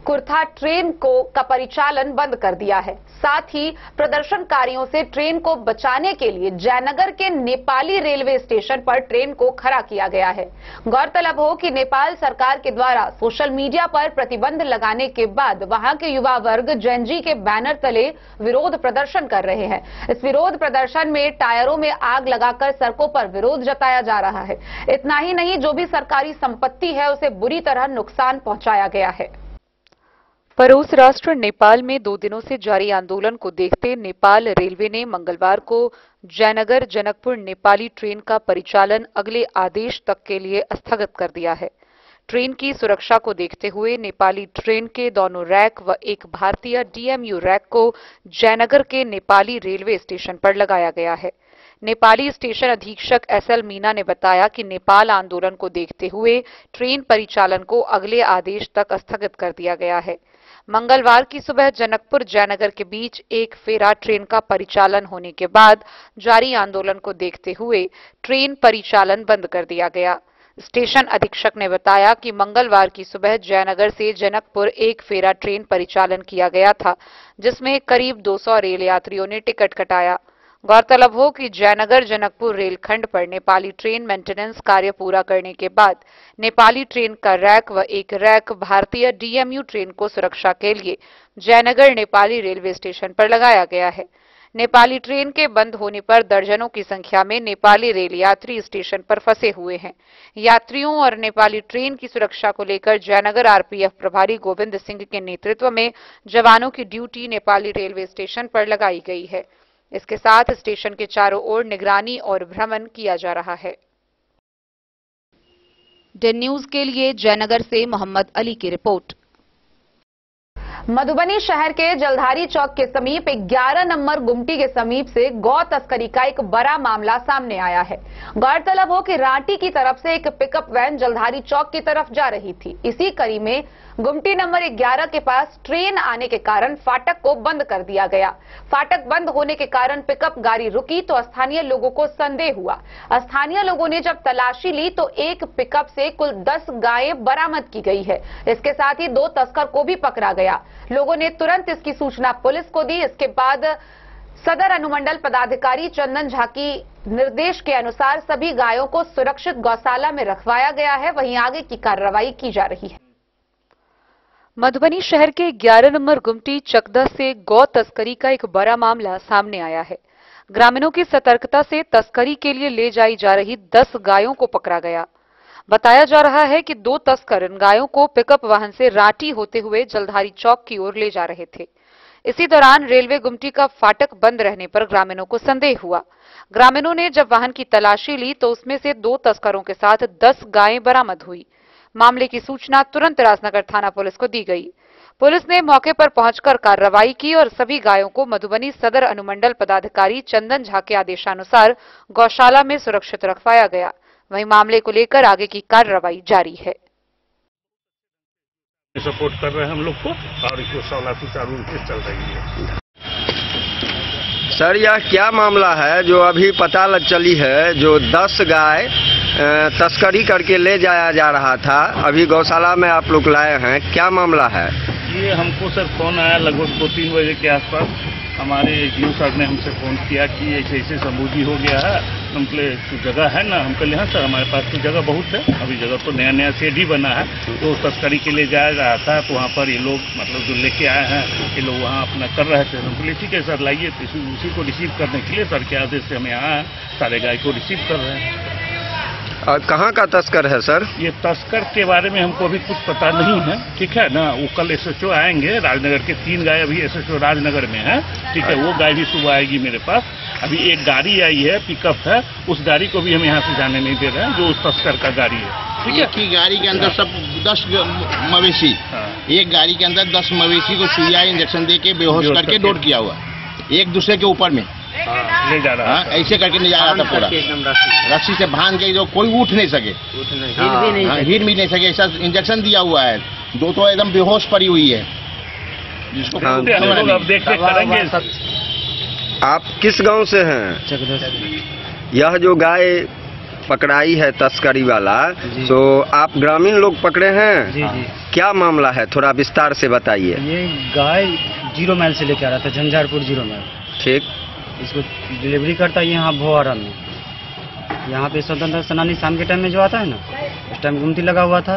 कुर्था ट्रेन का परिचालन बंद कर दिया है। साथ ही प्रदर्शनकारियों से ट्रेन को बचाने के लिए जयनगर के नेपाली रेलवे स्टेशन पर ट्रेन को खड़ा किया गया है। गौरतलब हो कि नेपाल सरकार के द्वारा सोशल मीडिया पर प्रतिबंध लगाने के बाद वहां के युवा वर्ग जेनजी के बैनर तले विरोध प्रदर्शन कर रहे हैं। इस विरोध प्रदर्शन में टायरों में आग लगाकर सड़कों पर विरोध जताया जा रहा है। इतना ही नहीं, जो भी सरकारी संपत्ति है उसे बुरी तरह नुकसान पहुंचाया गया है। पड़ोस राष्ट्र नेपाल में 2 दिनों से जारी आंदोलन को देखते नेपाल रेलवे ने मंगलवार को जयनगर जनकपुर नेपाली ट्रेन का परिचालन अगले आदेश तक के लिए स्थगित कर दिया है। ट्रेन की सुरक्षा को देखते हुए नेपाली ट्रेन के दोनों रैक व एक भारतीय डीएमयू रैक को जयनगर के नेपाली रेलवे स्टेशन पर लगाया गया है। नेपाली स्टेशन अधीक्षक एसएल मीना ने बताया कि नेपाल आंदोलन को देखते हुए ट्रेन परिचालन को अगले आदेश तक स्थगित कर दिया गया है। मंगलवार की सुबह जनकपुर जयनगर के बीच एक फेरा ट्रेन का परिचालन होने के बाद जारी आंदोलन को देखते हुए ट्रेन परिचालन बंद कर दिया गया। स्टेशन अधीक्षक ने बताया कि मंगलवार की सुबह जयनगर से जनकपुर एक फेरा ट्रेन परिचालन किया गया था, जिसमें करीब 200 रेल यात्रियों ने टिकट कटाया। गौरतलब हो कि जयनगर जनकपुर रेलखंड पर नेपाली ट्रेन मेंटेनेंस कार्य पूरा करने के बाद नेपाली ट्रेन का रैक व एक रैक भारतीय डीएमयू ट्रेन को सुरक्षा के लिए जयनगर नेपाली रेलवे स्टेशन पर लगाया गया है। नेपाली ट्रेन के बंद होने पर दर्जनों की संख्या में नेपाली रेल यात्री स्टेशन पर फंसे हुए हैं। यात्रियों और नेपाली ट्रेन की सुरक्षा को लेकर जयनगर आरपीएफ प्रभारी गोविंद सिंह के नेतृत्व में जवानों की ड्यूटी नेपाली रेलवे स्टेशन पर लगाई गई है। इसके साथ स्टेशन के चारों ओर निगरानी और भ्रमण किया जा रहा है। डन न्यूज के लिए जयनगर से मोहम्मद अली की रिपोर्ट। मधुबनी शहर के जलधारी चौक के समीप 11 नंबर गुमटी के समीप से गौ तस्करी का एक बड़ा मामला सामने आया है। गौरतलब हो कि रांटी की तरफ से एक पिकअप वैन जलधारी चौक की तरफ जा रही थी। इसी कड़ी में गुमटी नंबर 11 के पास ट्रेन आने के कारण फाटक को बंद कर दिया गया। फाटक बंद होने के कारण पिकअप गाड़ी रुकी तो स्थानीय लोगों को संदेह हुआ। स्थानीय लोगों ने जब तलाशी ली तो एक पिकअप से कुल 10 गायें बरामद की गई है। इसके साथ ही 2 तस्कर को भी पकड़ा गया। लोगों ने तुरंत इसकी सूचना पुलिस को दी। इसके बाद सदर अनुमंडल पदाधिकारी चंदन झा की निर्देश के अनुसार सभी गायों को सुरक्षित गौशाला में रखवाया गया है। वहीं आगे की कार्रवाई की जा रही है। मधुबनी शहर के 11 नंबर गुमटी चकदह से गौ तस्करी का एक बड़ा मामला सामने आया है। ग्रामीणों की सतर्कता से तस्करी के लिए ले जाई जा रही 10 गायों को पकड़ा गया। बताया जा रहा है कि 2 तस्कर इन गायों को पिकअप वाहन से रांटी होते हुए जलधारी चौक की ओर ले जा रहे थे। इसी दौरान रेलवे गुमटी का फाटक बंद रहने पर ग्रामीणों को संदेह हुआ। ग्रामीणों ने जब वाहन की तलाशी ली तो उसमें से 2 तस्करों के साथ 10 गायें बरामद हुई। मामले की सूचना तुरंत राजनगर थाना पुलिस को दी गई। पुलिस ने मौके पर पहुंचकर कार्रवाई की और सभी गायों को मधुबनी सदर अनुमंडल पदाधिकारी चंदन झा के आदेशानुसार गौशाला में सुरक्षित रखवाया गया। वहीं मामले को लेकर आगे की कार्रवाई जारी है। सपोर्ट कर रहे हैं हम लोग को और इसको सौला सुचारू रूप से चल रही है। सर, यह क्या मामला है जो अभी पता चली है, जो 10 गाय तस्करी करके ले जाया जा रहा था, अभी गौशाला में आप लोग लाए हैं, क्या मामला है? ये हमको सर फोन आया लगभग 2-3 बजे के आसपास हमारे डी सर ने हमसे फ़ोन किया कि ऐसे ऐसे समूजी हो गया है। हम कहे तो जगह है ना? हम कहे हाँ सर हमारे पास तो जगह बहुत है, अभी जगह तो नया नया शेड ही बना है, तो तस्करी के लिए जा रहा था, तो वहाँ पर ये लोग मतलब जो लेके आए हैं ये लोग वहाँ अपना कर रहे थे। हम बोले ठीक है सर लाइए, तो उसी को रिसीव करने के लिए सर के आदेश से हम यहाँ आए, सारे गाय को रिसीव कर रहे हैं। कहाँ का तस्कर है सर? ये तस्कर के बारे में हमको अभी कुछ पता नहीं है, ठीक है ना? वो कल SHO आएंगे राजनगर के, 3 गाय अभी SHO राजनगर में है, ठीक है? वो गाय भी सुबह आएगी मेरे पास। अभी एक गाड़ी आई है, पिकअप है, उस गाड़ी को भी हम यहाँ से जाने नहीं दे रहे हैं, जो उस तस्कर का गाड़ी है, ठीक है? एक ही गाड़ी के अंदर सब 10 मवेशी, एक गाड़ी के अंदर 10 मवेशी को सुइया इंजेक्शन दे के बेहोश करके लोड किया हुआ, एक दूसरे के ऊपर में ले जा रहा है, ऐसे करके ले जा रहा था पूरा, रस्सी से बांध के, जो कोई उठ नहीं सके, हिल भी नहीं सके, ऐसा इंजेक्शन दिया हुआ है। 2 तो एकदम बेहोश पड़ी हुई है, जिसको अब देख के करेंगे। आप किस गांव से हैं? यह जो गाय पकड़ाई है तस्करी वाला, तो आप ग्रामीण लोग पकड़े हैं? जी जी। क्या मामला है, थोड़ा विस्तार से बताइए। ये गाय 0 माइल से लेके आ रहा था, झंझारपुर 0 माइल। ठीक। इसको डिलीवरी करता है यहाँ भोआरा में। यहाँ पे स्वतंत्रता सेनानी शाम के टाइम में जो आता है ना, उस टाइम गुमती लगा हुआ था,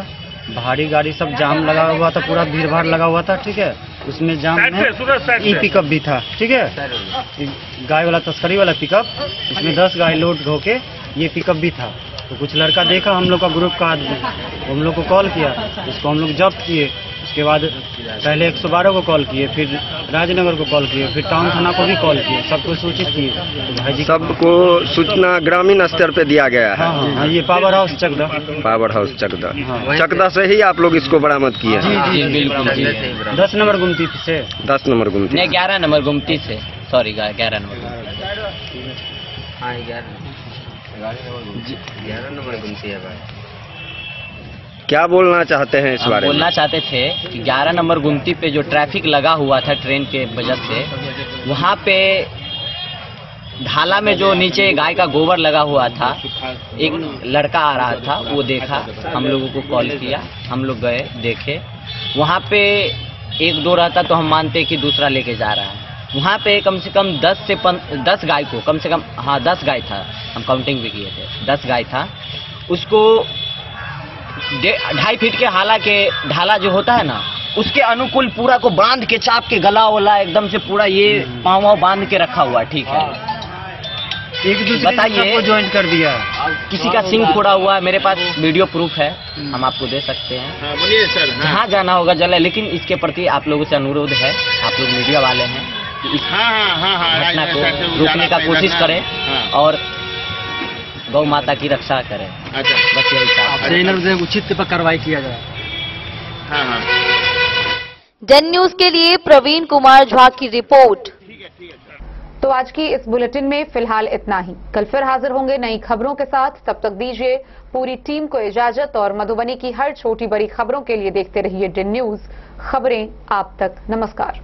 भारी गाड़ी सब जाम लगा हुआ था, पूरा भीड़ भाड़ लगा हुआ था, ठीक है? उसमें जाम में पिकअप भी था, ठीक है? गाय वाला तस्करी वाला पिकअप, इसमें 10 गाय लोड होके ये पिकअप भी था। तो कुछ लड़का देखा हम लोग का ग्रुप का आदमी, हम लोग को कॉल किया, इसको हम लोग जब्त किए। उसके बाद पहले 112 को कॉल किए, फिर राजनगर को कॉल किए, फिर टाउन थाना को भी कॉल किए, सबको सूचित किए। तो भाई जी सबको सूचना ग्रामीण स्तर पे दिया गया है। हाँ, ये power house Chakda. Power house Chakda. Chakda से ही आप लोग इसको बरामद किए? जी बिल्कुल। 10 नंबर गुमती से। 10 नंबर गुमती? नहीं, 11 नंबर गुमती से, सॉरी 11 नंबर। हाँ 11 नंबर गुमती है भाई। क्या बोलना चाहते हैं इस बारे में? बोलना चाहते थे कि 11 नंबर गुमती पे जो ट्रैफिक लगा हुआ था ट्रेन के वजह से, वहाँ पे ढाला में जो नीचे गाय का गोबर लगा हुआ था, एक लड़का आ रहा था, वो देखा, हम लोगों को कॉल किया, हम लोग गए देखे। वहाँ पे 1-2 रहता तो हम मानते कि दूसरा लेके जा रहा है। वहाँ पे कम से कम 10 गाय को, कम से कम 10 गाय था, हम काउंटिंग भी किए थे, 10 गाय था। उसको 2.5 फीट के ढाला जो होता है ना, उसके अनुकूल पूरा को बांध के चाप के गला वाला एकदम से पूरा ये पाँव बांध के रखा हुआ, ठीक है? एक दूसरे बताइए, ज्वाइन कर दिया, किसी का सिंग फोड़ा हुआ है, मेरे पास वीडियो प्रूफ है, हम आपको दे सकते हैं। बोलिए सर। जहाँ जाना होगा जले, लेकिन इसके प्रति आप लोगों से अनुरोध है, आप लोग मीडिया वाले हैं, कि इस घटना को रोकने का कोशिश करें और गौ माता की रक्षा करें। अच्छा, बस यही चाहते। उचित पर कार्रवाई किया जाए। जन न्यूज के लिए प्रवीण कुमार झा की रिपोर्ट। तो आज की इस बुलेटिन में फिलहाल इतना ही। कल फिर हाजिर होंगे नई खबरों के साथ। तब तक दीजिए पूरी टीम को इजाजत और मधुबनी की हर छोटी बड़ी खबरों के लिए देखते रहिए DIN न्यूज। खबरें आप तक। नमस्कार।